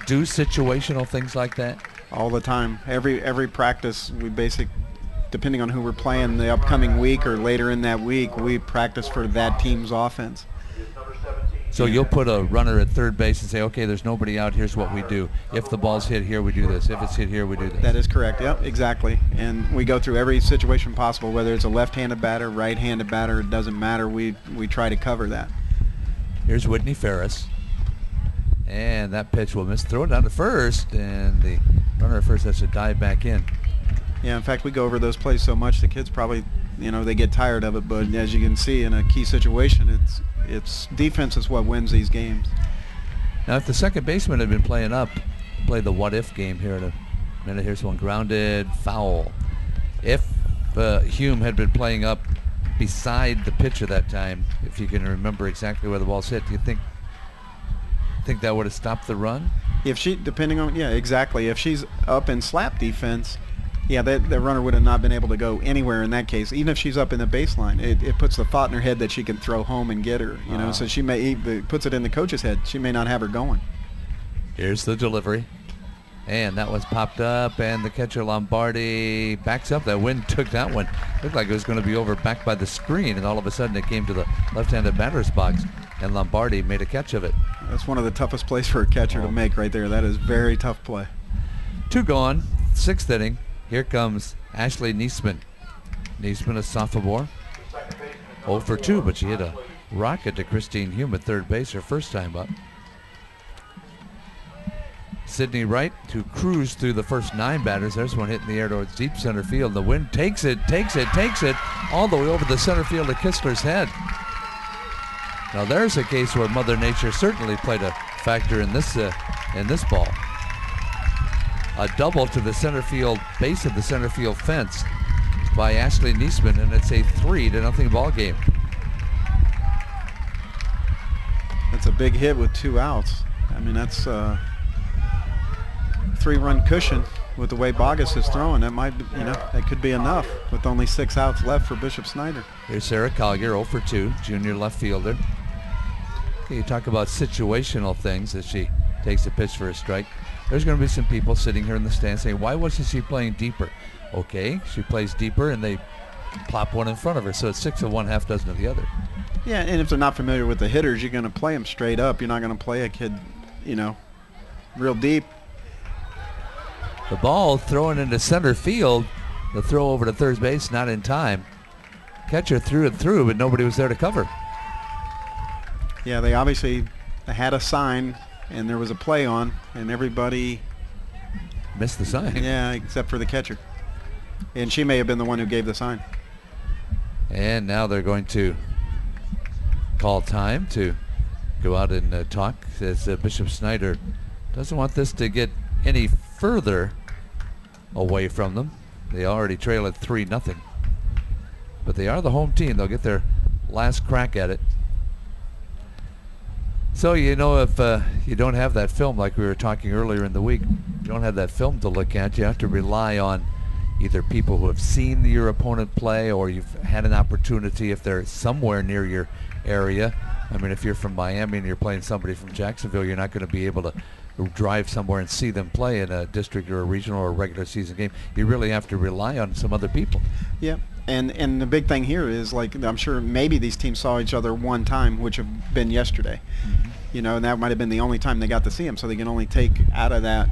B: do situational things like that?
C: All the time. Every practice, we depending on who we're playing the upcoming week or later in that week, we practice for that team's offense.
B: So you'll put a runner at third base and say, okay, there's nobody out, here's what we do. If the ball's hit here, we do this. If it's hit here, we do this.
C: That is correct. Yep, exactly. And we go through every situation possible, whether it's a left-handed batter, right-handed batter, it doesn't matter. We try to cover that.
B: Here's Whitney Ferris. And that pitch will miss. Throw it down to first, and the runner at first has to dive back in.
C: Yeah, in fact, we go over those plays so much, the kids probably, they get tired of it. But as you can see, in a key situation, it's defense is what wins these games.
B: Now, if the second baseman had been play the what-if game here in a minute. Here's one grounded, foul. If Hume had been playing up beside the pitcher that time, if you can remember exactly where the ball's hit, do you think that would have stopped the run?
C: If she, exactly. If she's up in slap defense, the runner would have not been able to go anywhere in that case. Even if she's up in the baseline, it puts the thought in her head that she can throw home and get her. So she puts it in the coach's head. She may not have her going.
B: Here's the delivery, and that one's popped up, and the catcher Lombardi backs up. That wind took that one. Looked like it was going to be over back by the screen, and all of a sudden it came to the left-handed batter's box, and Lombardi made a catch of it.
C: That's one of the toughest plays for a catcher to make right there. That is very tough play.
B: 2 gone, 6th inning. Here comes Ashley Niesman. Niesman, a sophomore. 0 for 2, but she hit a rocket to Christine Hume at third base her first time up. Sydney Wright, who cruised through the first 9 batters. There's one hitting the air towards deep center field. The wind takes it, all the way over the center field to Kistler's head. Now there's a case where Mother Nature certainly played a factor in this ball. A double to the center field, base of the center field fence by Ashley Niesman, and it's a 3-0 ball game.
C: That's a big hit with 2 outs. I mean, that's a 3-run cushion with the way Bogus is throwing. That might, that could be enough with only 6 outs left for Bishop Snyder.
B: Here's Sarah Collier, 0 for 2, junior left fielder. Okay, you talk about situational things as she takes a pitch for a strike. There's going to be some people sitting here in the stands saying, why wasn't she playing deeper? Okay, she plays deeper and they plop one in front of her, so it's 6 of one, half dozen of the other.
C: Yeah, and if they're not familiar with the hitters, you're going to play them straight up. You're not going to play a kid, real deep.
B: The ball thrown into center field. The throw over to third base, not in time. Catcher threw it through, but nobody was there to cover.
C: Yeah, they obviously had a sign, and there was a play on, and everybody
B: missed the sign.
C: Yeah, except for the catcher. And she may have been the one who gave the sign.
B: And now they're going to call time to go out and talk, as Bishop Snyder doesn't want this to get any further away from them. They already trail at 3-0. But they are the home team. They'll get their last crack at it. So, if you don't have that film, like we were talking earlier in the week, you don't have that film to look at, you have to rely on either people who have seen your opponent play, or you've had an opportunity if they're somewhere near your area. I mean, if you're from Miami and you're playing somebody from Jacksonville, you're not going to be able to drive somewhere and see them play in a district or a regional or a regular season game. You really have to rely on some other people.
C: Yeah, and the big thing here is, like, I'm sure maybe these teams saw each other one time, which have been yesterday. Mm-hmm. And that might have been the only time they got to see them, so they can only take out of that,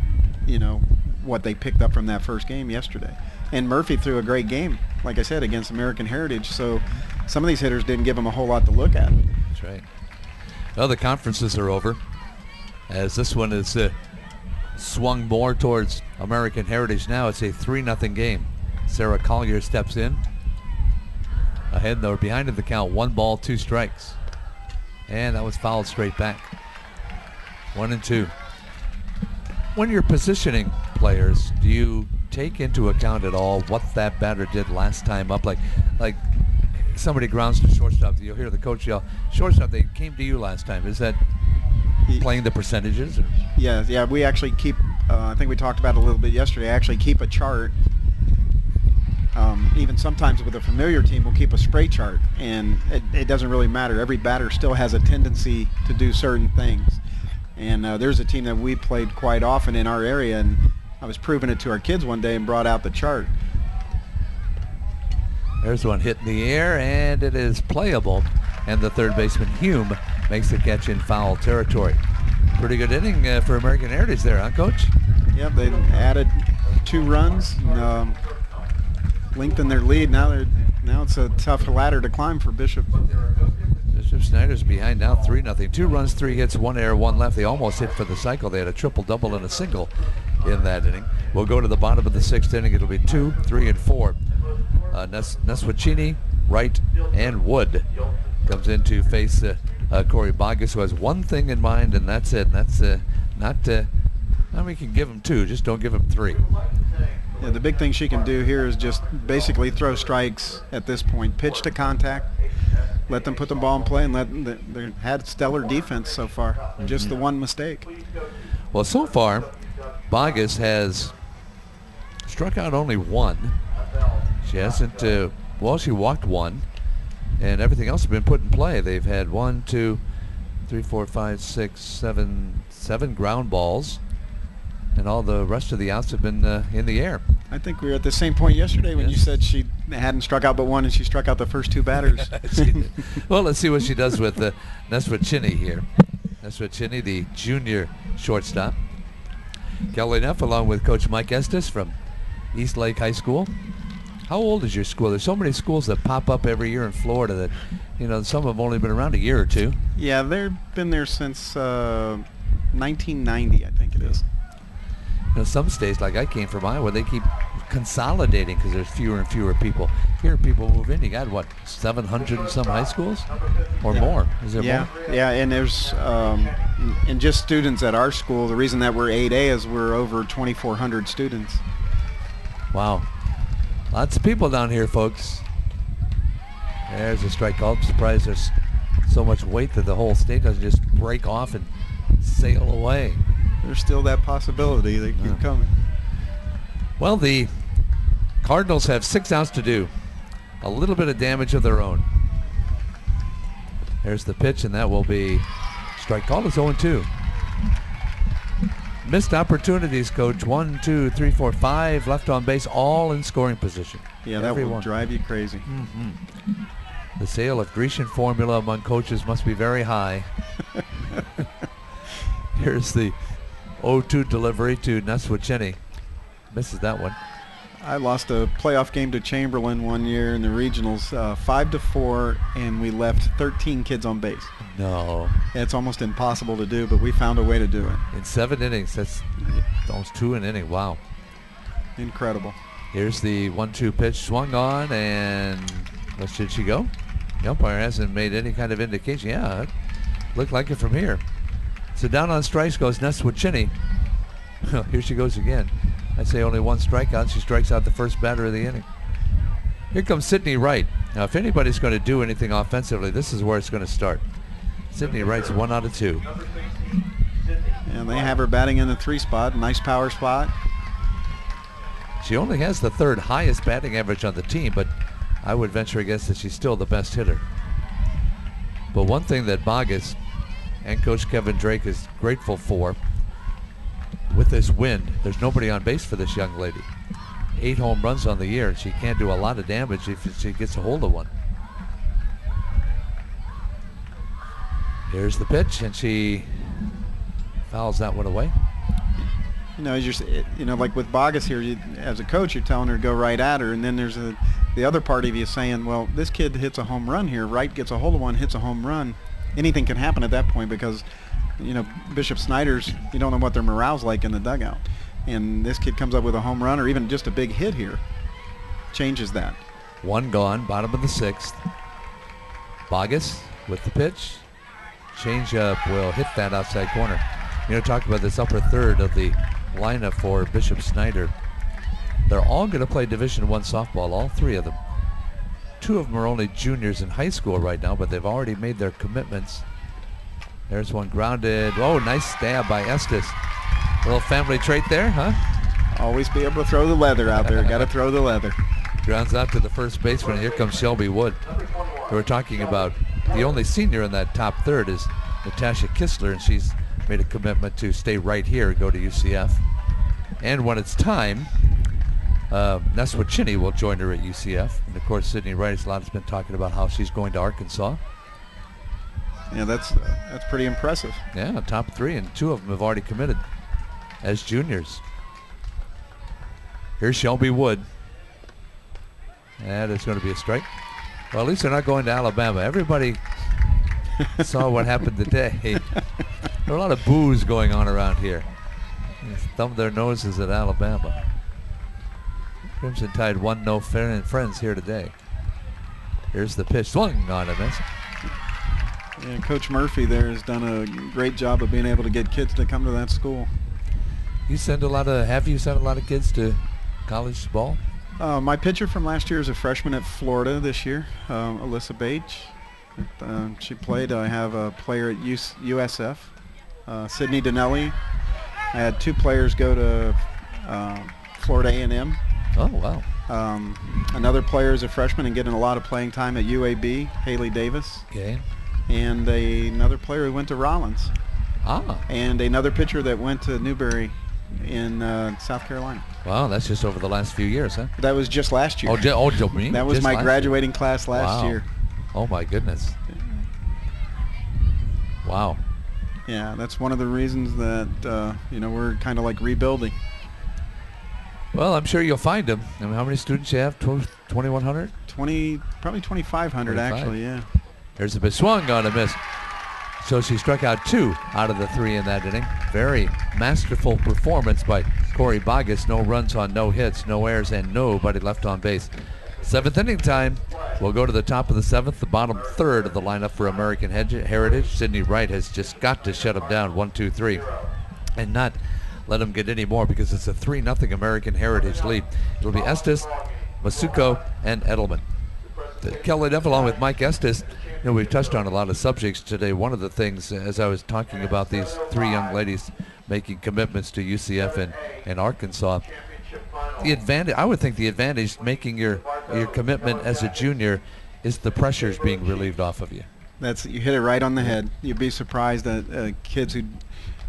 C: what they picked up from that first game yesterday. And Murphy threw a great game, like I said, against American Heritage, so some of these hitters didn't give them a whole lot to look at.
B: That's right. Well, the conferences are over, as this one is swung more towards American Heritage now. It's a 3-0 game. Sarah Collier steps in. Ahead, though, behind in the count, 1 ball, 2 strikes. And that was fouled straight back. 1-2. When you're positioning players, do you take into account at all what that batter did last time up? Like somebody grounds to shortstop, you'll hear the coach yell, shortstop, they came to you last time. Is that playing the percentages? Or?
C: Yeah, we actually keep, I think we talked about it a little bit yesterday, I actually keep a chart. Even sometimes with a familiar team, we'll keep a spray chart, and it doesn't really matter. Every batter still has a tendency to do certain things. And there's a team that we played quite often in our area, and I was proving it to our kids one day and brought out the chart.
B: There's one hit in the air, and it is playable. And the third baseman, Hume, makes the catch in foul territory. Pretty good inning for American Heritage there, huh, Coach?
C: Yep, they added 2 runs, and, lengthened their lead. Now it's a tough ladder to climb for Bishop.
B: Bishop Snyder's behind now, 3-0. 2 runs, 3 hits, 1 error, 1 left. They almost hit for the cycle. They had a triple-double and a single in that inning. We'll go to the bottom of the 6th inning. It'll be 2, 3, and 4. Neswachini, Wright, and Wood comes in to face Corey Bogus, who has one thing in mind, and that's it. And that's we can give him 2, just don't give him 3.
C: Yeah, the big thing she can do here is just basically throw strikes at this point. Pitch to contact, let them put the ball in play, and they've had stellar defense so far. Mm-hmm. Just the one mistake.
B: Well, so far, Bogus has struck out only 1. She hasn't, she walked 1, and everything else has been put in play. They've had 1, 2, 3, 4, 5, 6, 7 ground balls, and all the rest of the outs have been in the air.
C: I think we were at the same point yesterday when you said she hadn't struck out but 1, and she struck out the first 2 batters.
B: Well, let's see what she does with Neswachini here. Neswachini, the junior shortstop. Kelly Neff, along with Coach Mike Estes from East Lake High School. How old is your school? There's so many schools that pop up every year in Florida that, you know, some have only been around a year or two.
C: Yeah, they've been there since 1990, I think it is.
B: You know, some states, like I came from Iowa, they keep consolidating because there's fewer and fewer people. Here, people move in. You got, what, 700 and some high schools? Or more? Is there more?
C: Yeah, and there's, and just students at our school, the reason that we're 8A is we're over 2,400 students.
B: Wow. Lots of people down here, folks. There's a strike call. I'm surprised there's so much weight that the whole state doesn't just break off and sail away.
C: There's still that possibility. They keep coming.
B: Well, the Cardinals have 6 outs to do. A little bit of damage of their own. There's the pitch, and that will be strike call. It's 0-2. Missed opportunities, Coach. 1, 2, 3, 4, 5 left on base, all in scoring position.
C: Yeah, that will drive you crazy.
B: The sale of Grecian formula among coaches must be very high. Here's the 0-2 delivery to Neswichenny. Misses that one.
C: I lost a playoff game to Chamberlain one year in the regionals, 5-4, and we left 13 kids on base.
B: No.
C: It's almost impossible to do, but we found a way to do it.
B: In 7 innings, that's almost 2 an inning. Wow.
C: Incredible.
B: Here's the 1-2 pitch, swung on, and where should she go? The umpire hasn't made any kind of indication. Yeah, it looked like it from here. So down on strikes goes Neswichenny. Here she goes again. I say only 1 strikeout. She strikes out the first batter of the inning. Here comes Sydney Wright. Now, if anybody's going to do anything offensively, this is where it's going to start. Sydney Wright's 1 out of 2.
C: And they have her batting in the 3 spot. Nice power spot.
B: She only has the 3rd highest batting average on the team, but I would venture a guess that she's still the best hitter. But one thing that Bogus and Coach Kevin Drake is grateful for, with this wind, there's nobody on base for this young lady. 8 home runs on the year, and she can't do a lot of damage if she gets a hold of one. Here's the pitch, and she fouls that one away.
C: You know, like with Bogus here, as a coach, you're telling her to go right at her, and then there's the other part of you saying, well, this kid hits a home run here. Wright gets a hold of one, hits a home run. Anything can happen at that point because, you know, Bishop Snyder's, you don't know what their morale's like in the dugout. And this kid comes up with a home run or even just a big hit here. Changes that.
B: 1 gone, bottom of the 6th. Bogus with the pitch. Changeup will hit that outside corner. You know, talk about this upper third of the lineup for Bishop Snyder. They're all going to play Division I softball, all 3 of them. 2 of them are only juniors in high school right now, but they've already made their commitments. There's one grounded. Oh, nice stab by Estes. A little family trait there, huh?
C: Always be able to throw the leather out there. Got to throw the leather.
B: Grounds out to the first baseman. Here comes Shelby Wood. We're talking about the only senior in that top third is Natasha Kistler, and she's made a commitment to stay right here and go to UCF. And when it's time, Neswichenny will join her at UCF. And of course, Sydney Wright, a lot has been talking about how she's going to Arkansas.
C: Yeah, that's pretty impressive.
B: Yeah, top 3, and 2 of them have already committed as juniors. Here's Shelby Wood. That is going to be a strike. Well, at least they're not going to Alabama. Everybody saw what happened today. There are a lot of boos going on around here. They thumb their noses at Alabama. Crimson Tide won no friends here today. Here's the pitch. Swung on a miss.
C: Yeah, Coach Murphy there has done a great job of being able to get kids to come to that school.
B: Have you sent a lot of kids to college ball?
C: My pitcher from last year is a freshman at Florida this year, Alyssa Bates. She played. I have a player at USF, Sydney Donnelly. I had 2 players go to Florida A&M.
B: Oh, wow.
C: Another player is a freshman and getting a lot of playing time at UAB, Haley Davis.
B: Okay.
C: And another player who went to Rollins.
B: Ah.
C: And another pitcher that went to Newberry in South Carolina.
B: Wow, that's just over the last few years, huh?
C: That was just last year. That was my graduating class last year.
B: Oh, my goodness. Wow.
C: Yeah, that's one of the reasons that, we're kind of like rebuilding.
B: Well, I'm sure you'll find them. I mean, how many students you have? 2,100?
C: Probably 2,500 actually, yeah.
B: There's a big swung on a miss. So she struck out 2 out of the 3 in that inning. Very masterful performance by Corey Bogus. No runs on no hits, no errors, and nobody left on base. 7th inning time. We'll go to the top of the 7th, the bottom third of the lineup for American Heritage. Sydney Wright has just got to shut him down, 1-2-3, and not let him get any more because it's a 3-0 American Heritage lead. It'll be Estes, Masuko, and Edelman. Kelly Neff along with Mike Estes. You know, we've touched on a lot of subjects today. One of the things, as I was talking about these 3 young ladies making commitments to UCF and Arkansas, the advantage, I would think the advantage making your commitment as a junior is the pressures being relieved off of you.
C: You hit it right on the head. You'd be surprised that kids who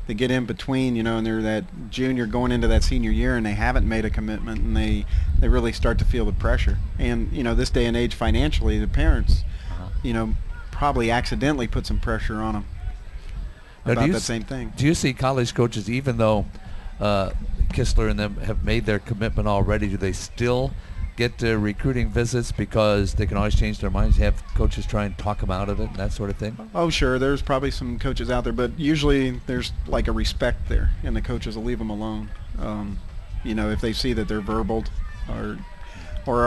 C: they get in between, you know, and they're that junior going into that senior year and they haven't made a commitment, and they really start to feel the pressure. And, you know, this day and age financially, the parents, you know, probably accidentally put some pressure on them about that same thing.
B: Do you see college coaches, even though Kistler and them have made their commitment already, do they still get recruiting visits because they can always change their minds, have coaches try and talk them out of it and that sort of thing?
C: Oh, sure. There's probably some coaches out there, but usually there's like a respect there, and the coaches will leave them alone. You know, if they see that they're verbaled or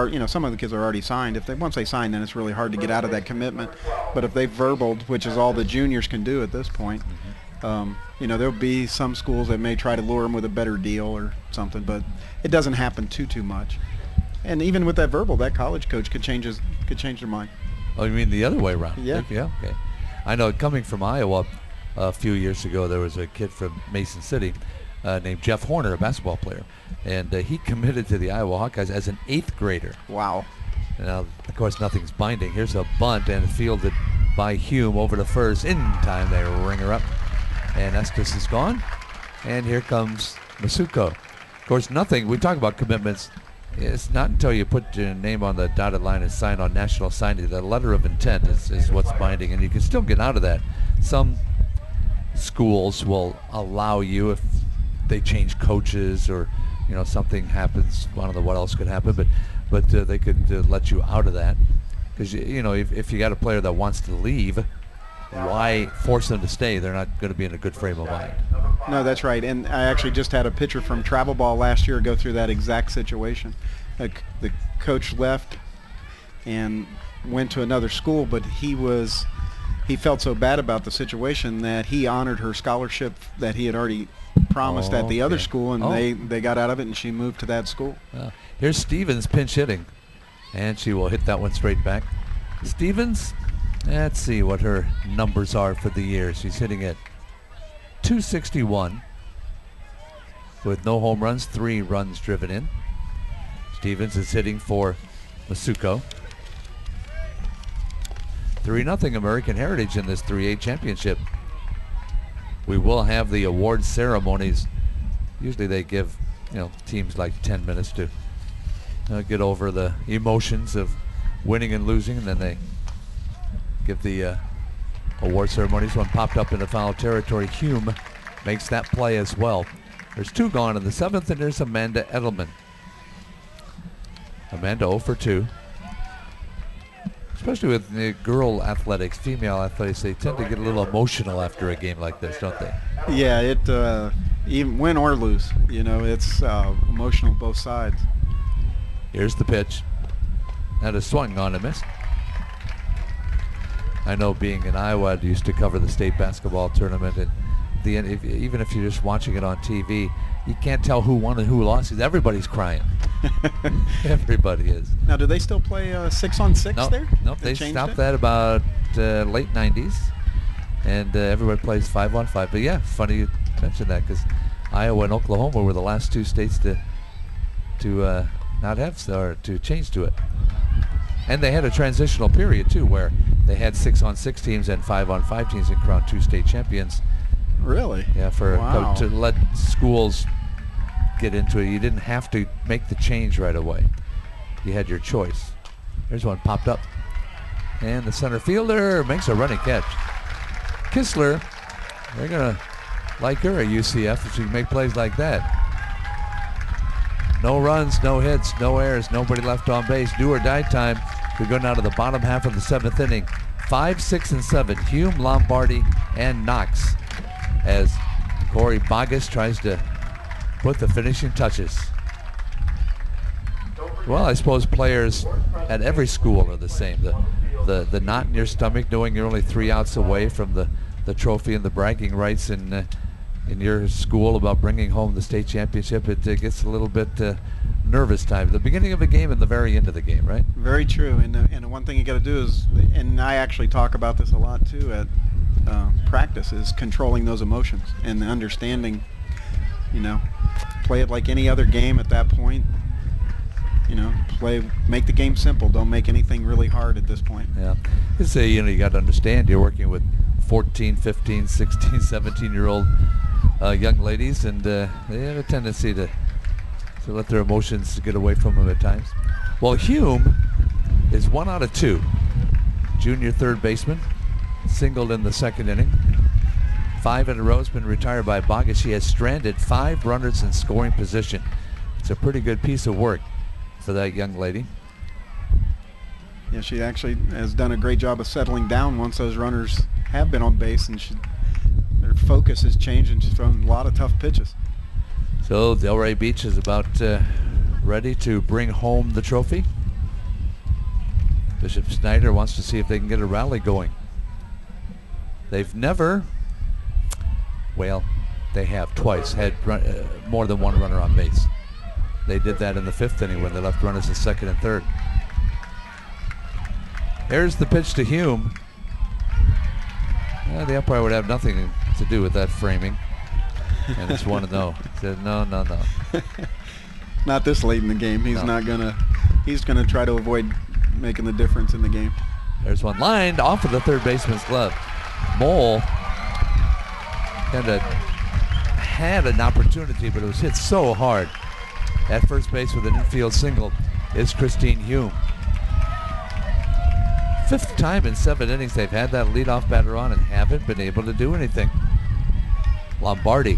C: you know, some of the kids are already signed. Once they sign, then it's really hard to get out of that commitment. But if they've verbaled, which is all the juniors can do at this point, you know, there'll be some schools that may try to lure them with a better deal or something, but it doesn't happen too much. And even with that verbal, that college coach could change their mind.
B: Oh, you mean the other way around?
C: Yeah.
B: Yeah. Okay. I know, coming from Iowa a few years ago, there was a kid from Mason City named Jeff Horner, a basketball player, and he committed to the Iowa Hawkeyes as an 8th grader.
C: Wow.
B: Now, of course, nothing's binding. Here's a bunt and fielded by Hume over to first. In time, they ring her up, and Estes is gone. And here comes Masuko. Of course, nothing. We talk about commitments. It's not until you put your name on the dotted line and sign on national signing. The letter of intent is what's binding, and you can still get out of that. Some schools will allow you, if they change coaches or, you know, something happens. I don't know what else could happen, but they could let you out of that, because you know, if you got a player that wants to leave, why force them to stay? They're not going to be in a good frame of mind.
C: No, that's right. And I actually just had a pitcher from travel ball last year go through that exact situation. The coach left and went to another school, but he felt so bad about the situation that he honored her scholarship that he had already promised at the other school, and they got out of it, and she moved to that school.
B: Here's Stevens pinch hitting, and she will hit that one straight back. Stevens, let's see what her numbers are for the year. She's hitting at .261 with no home runs, 3 runs driven in. Stevens is hitting for Masuko. 3-0 American Heritage in this 3A championship. We will have the award ceremonies. Usually they give, you know, teams like 10 minutes to get over the emotions of winning and losing, and then they give the award ceremonies. One popped up into foul territory. Hume makes that play as well. There's 2 gone in the 7th, and there's Amanda Edelman. Amanda 0 for 2. Especially with the girl athletics, female athletics, they tend to get a little emotional after a game like this, don't they?
C: Yeah, it even win or lose, you know, it's emotional both sides.
B: Here's the pitch. And a swung on a miss. I know, being in Iowa, I used to cover the state basketball tournament, and even if you're just watching it on TV, you can't tell who won and who lost. Everybody's crying. Everybody is.
C: Now, do they still play 6-on-6 there?
B: Nope, they stopped that about late 90s, and everybody plays 5-on-5. But yeah, funny you mention that, because Iowa and Oklahoma were the last 2 states to not have, or to change to it. And they had a transitional period too, where they had 6-on-6 teams and 5-on-5 teams and crowned 2 state champions.
C: Really?
B: Yeah, to let schools get into it. You didn't have to make the change right away. You had your choice. There's one popped up, and the center fielder makes a running catch. Kistler, they're gonna like her at UCF if she can make plays like that. No runs, no hits, no errors, nobody left on base. Do or die time. We go now to the bottom half of the 7th inning. 5, 6, and 7. Hume, Lombardi, and Knox. As Corey Bogus tries to put the finishing touches. Well, I suppose players at every school are the same. The knot in your stomach, knowing you're only 3 outs away from the trophy and the bragging rights in your school about bringing home the state championship. It gets a little bit nervous time. The beginning of a game and the very end of the game, right?
C: Very true. And one thing you got to do is, and I actually talk about this a lot too at practice, is controlling those emotions and understanding. Play it like any other game at that point. Make the game simple. Don't make anything really hard at this point.
B: Yeah. You got to understand you're working with 14, 15, 16, 17-year-old young ladies, and they have a tendency to let their emotions get away from them at times. Well, Hume is 1 out of 2. Junior third baseman, singled in the 2nd inning. 5 in a row has been retired by Bogus. She has stranded 5 runners in scoring position. It's a pretty good piece of work for that young lady.
C: Yeah, she actually has done a great job of settling down once those runners have been on base, and their focus has changed, and she's thrown a lot of tough pitches.
B: So Delray Beach is about ready to bring home the trophy. Bishop Snyder wants to see if they can get a rally going. They've never, well, they have twice had more than 1 runner on base. They did that in the 5th inning when they left runners in 2nd and 3rd. Here's the pitch to Hume. The umpire would have nothing to do with that framing. And it's 1-0. He said, no.
C: Not this late in the game. He's not gonna. He's gonna try to avoid making the difference in the game.
B: There's one lined off of the third baseman's glove. Mole kind of had an opportunity, but it was hit so hard. At first base with an infield single is Christine Hume. 5th time in 7 innings they've had that leadoff batter on and haven't been able to do anything. Lombardi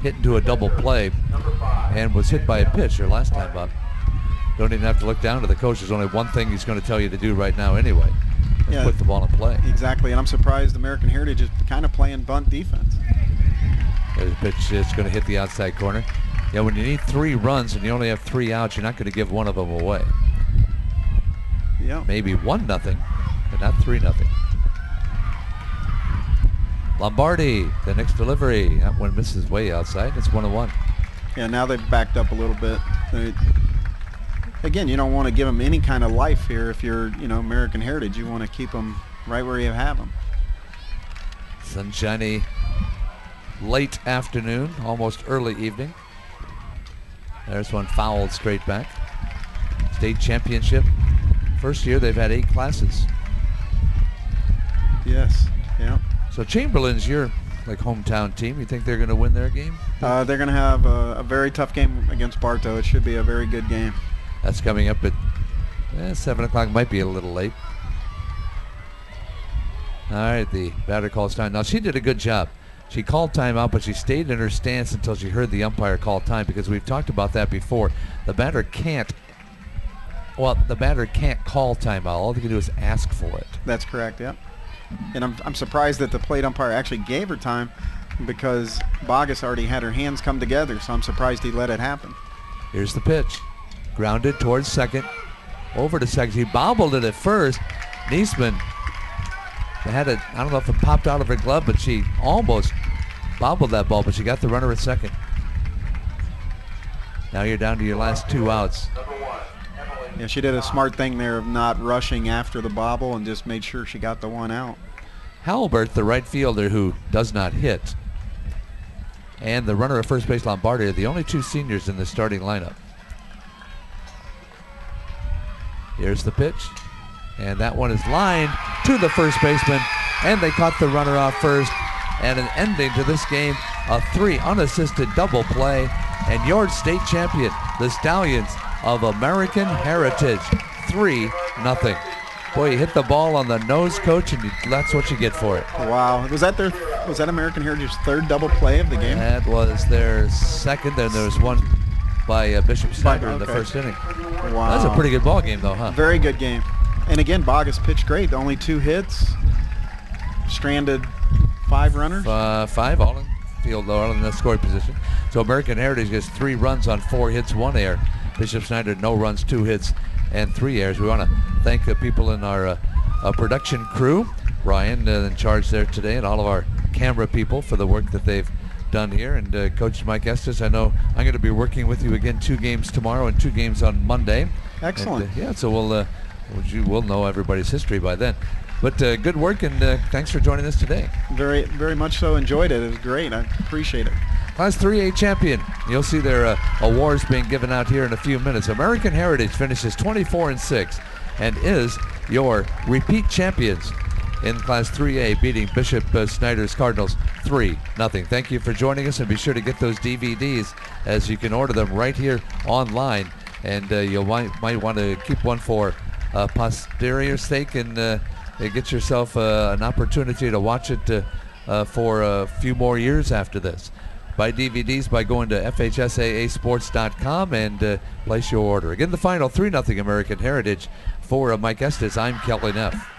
B: hit into a double play and was hit by a pitch her last time up. Don't even have to look down to the coach. There's only one thing he's going to tell you to do right now anyway. Put the ball in play.
C: Exactly, and I'm surprised American Heritage is kind of playing bunt defense.
B: There's a pitch. It's going to hit the outside corner. Yeah, when you need 3 runs and you only have 3 outs, you're not going to give one of them away.
C: Yeah.
B: Maybe 1-0, but not 3-0. Lombardi, the next delivery. That one misses way outside. It's 1-1.
C: Yeah, now they've backed up a little bit. Again, you don't want to give them any kind of life here. If you're, American Heritage, you want to keep them right where you have them.
B: Sunshiny late afternoon, almost early evening. There's one fouled straight back. State championship. First year they've had 8 classes.
C: Yes. Yeah.
B: So Chamberlain's your hometown team. You think they're going to win their game?
C: They're going to have a very tough game against Bartow. It should be a very good game.
B: That's coming up at 7 o'clock. Might be a little late. All right, the batter calls time. Now she did a good job. She called timeout, but she stayed in her stance until she heard the umpire call time, because we've talked about that before. The batter can't call timeout. All they can do is ask for it.
C: That's correct, yep. And I'm surprised that the plate umpire actually gave her time, because Bogus already had her hands come together, so I'm surprised he let it happen.
B: Here's the pitch. Grounded towards second. Over to second. She bobbled it at first. Niesman had it, I don't know if it popped out of her glove, but she almost bobbled that ball, but she got the runner at second. Now you're down to your last 2 outs.
C: Yeah, she did a smart thing there of not rushing after the bobble and just made sure she got the 1 out.
B: Halbert, the right fielder who does not hit, and the runner at first base, Lombardi, are the only 2 seniors in the starting lineup. Here's the pitch, and that one is lined to the first baseman, and they caught the runner off first, and an ending to this game, a 3 unassisted double play, and your state champion, the Stallions of American Heritage, 3-0. Boy, you hit the ball on the nose, coach, and that's what you get for it.
C: Wow. Was that American Heritage's 3rd double play of the game?
B: That was their 2nd, and there was one by Bishop Snyder in the first inning.
C: Wow.
B: That was a pretty good ball game, though, huh?
C: Very good game. And again, Bogus pitched great. Only 2 hits, stranded 5 runners.
B: 5 all in field, all in the scoring position. So American Heritage gets 3 runs on 4 hits, 1 error. Bishop Snyder, no runs, 2 hits, and 3 errors. We want to thank the people in our production crew, Ryan in charge there today, and all of our camera people for the work that they've done here. And Coach Mike Estes, I know I'm going to be working with you again 2 games tomorrow and 2 games on Monday.
C: Excellent.
B: And, yeah, so we'll know everybody's history by then. But good work, and thanks for joining us today.
C: Very, very much so enjoyed it. It was great. I appreciate it.
B: Class 3A champion. You'll see their awards being given out here in a few minutes. American Heritage finishes 24-6 and is your repeat champions in Class 3A, beating Bishop Snyder's Cardinals 3-0. Thank you for joining us, and be sure to get those DVDs, as you can order them right here online. And you might want to keep one for posterior's sake, and get yourself an opportunity to watch it for a few more years after this. Buy DVDs by going to FHSAAsports.com and place your order. Again, the final 3-0 American Heritage. For Mike Estes, I'm Kelly Neff.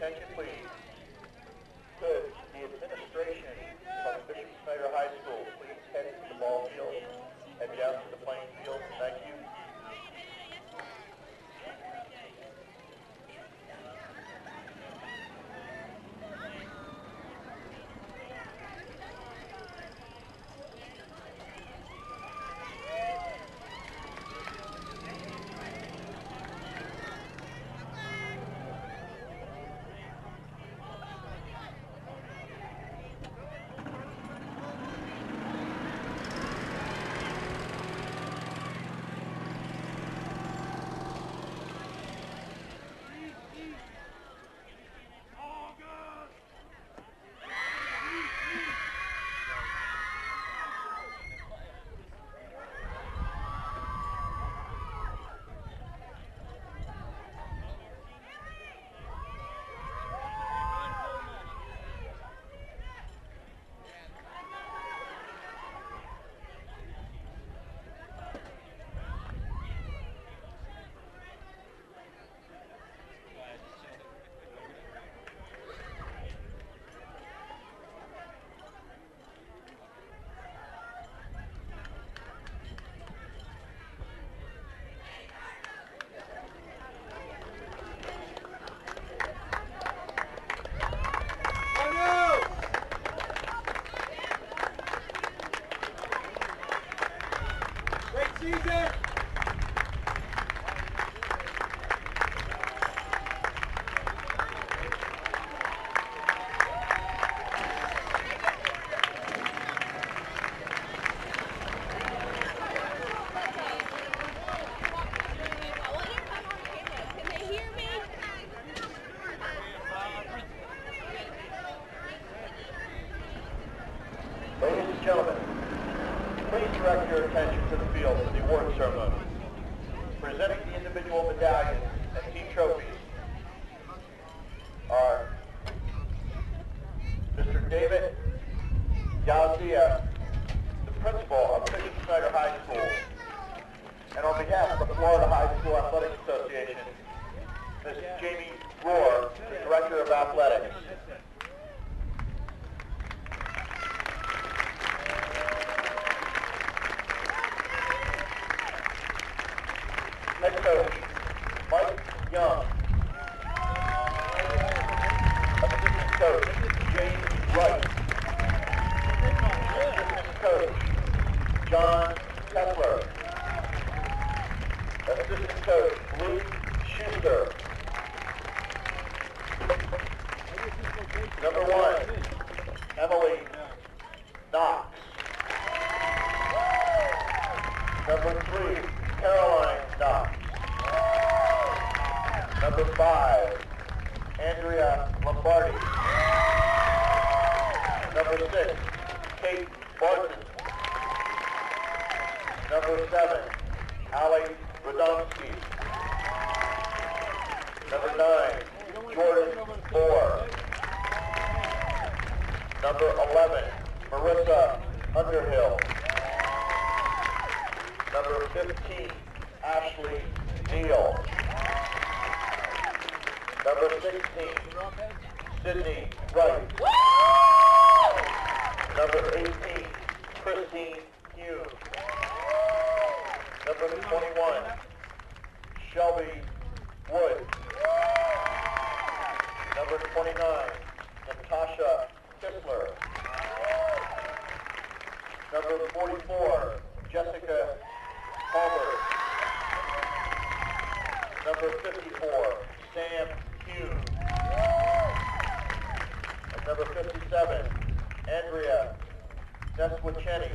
A: Attention, please. Could the administration of Bishop Snyder High School please head to the ball field, head down to the playing field? Thank you. Ladies and gentlemen, please direct your attention to the field for the award ceremony. Presenting the individual medallions and team trophies are Mr. David Galzia, the principal of Bishop Snyder High School, and on behalf of the Florida High School Athletic Association, Ms. Jamie Rohr, the Director of Athletics. coach, Mike Young. Assistant coach, James Wright. Assistant coach, John Kessler. Assistant coach, Luke Schuster. Number 1, Emily Knox. Number 3, Caroline Knox. Number 5, Andrea Lombardi. Number 6, Kate Barton. Number 7, Allie Radomski. Number 9, Jordan Moore. Number 11, Marissa Underhill. Number 15, Ashley Neal. Number 16, Sydney Wright. Number 18, Christine Hume. Number 21, Shelby Wood. Number 29, Natasha Kissler. Number 44, Jessica Palmer. Number 54, Sam Hughes. And number 57, Andrea Neswiceni.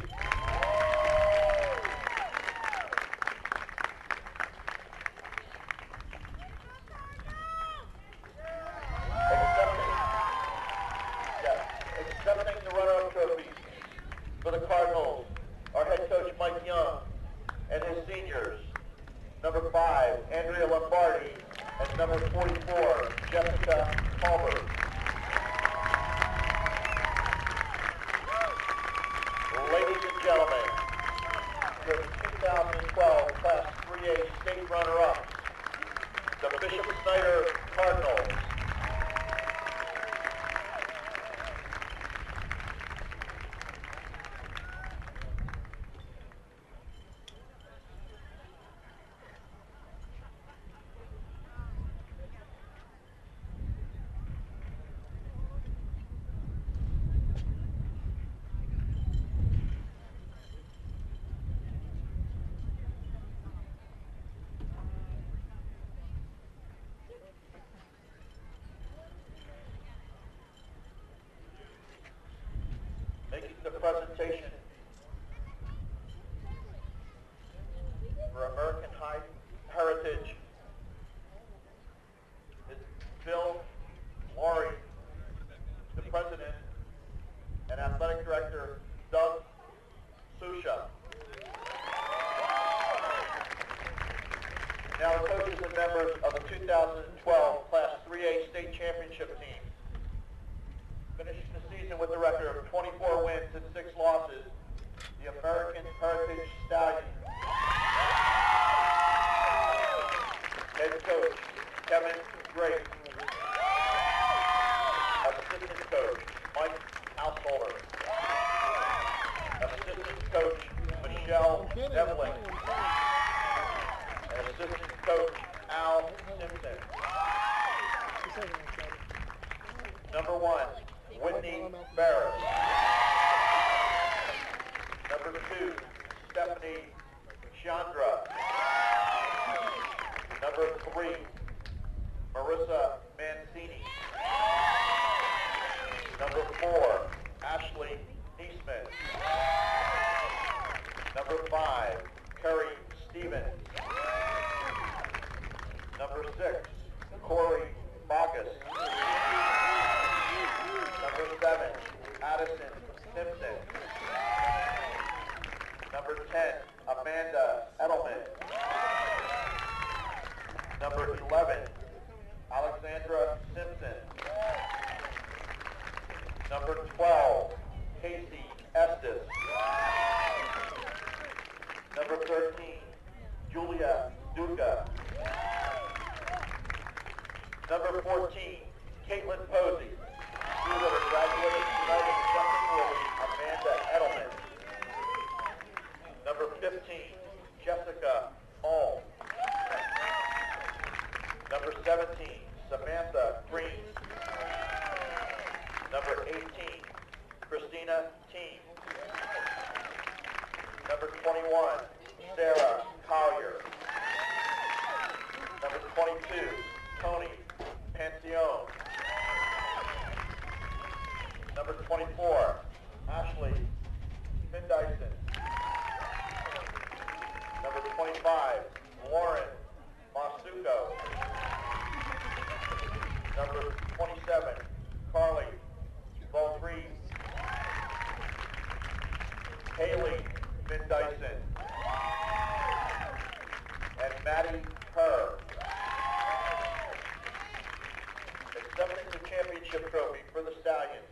A: Accepting the runner-up trophies for the Cardinals, our head coach Mike Young and his seniors, number 5, Andrea Lombardi, and number 44, Jessica Palmer. Ladies and gentlemen, the 2012 Class 3A state runner-up, the Bishop Snyder Cardinals. Making the presentation for American Heritage is Bill Laurie, the president, and athletic director Doug Susha. Now the coaches and members of the 2012 Class 3A state championship team. Finished the season with a record of 24 wins and 6 losses, the American Heritage Stallions. Head coach, Kevin Drake. Assistant coach, Mike Householder. Assistant coach, Michelle Devlin. And assistant coach, Al Simpson. Number 1, Whitney Barrett. Number 2, Stephanie Chandra. Number 3, Marissa Mancini. Number 4, Ashley Eastman. Number 5, Kerry Stevens. Number 6, Corey Bogus. Number 7, Addison Simpson. Number 10, Amanda Edelman. Number 11, Alexandra Simpson. Number 12, Casey Estes. Number 13, Julia Duca. Number 14, Caitlin Posey. She will have graduated tonight in jumping with Amanda Edelman. Number 15, Jessica All. 21, Sarah Collier. Number 22, Tony Pancione. Number 24, Ashley Findyson. Number 25, Lauren Masuko. Number 27, Carly Valtry. Haley Findyson. And Maddie Kerr. Accepting the championship trophy for the Stallions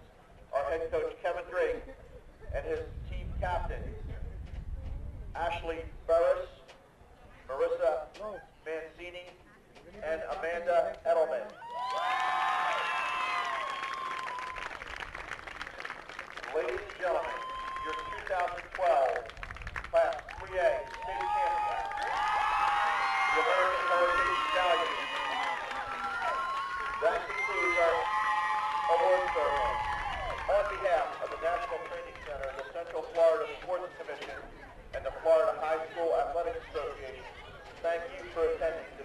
A: are head coach Kevin Drake and his team captain Ashley Burris, Marissa Mancini, and Amanda Edelman. Ladies and gentlemen, your 2012 Class 3A state champion, the American Heritage Stallions. That concludes our award ceremony. On behalf of the National Training Center, the Central Florida Sports Commission, and the Florida High School Athletics Association, thank you for attending.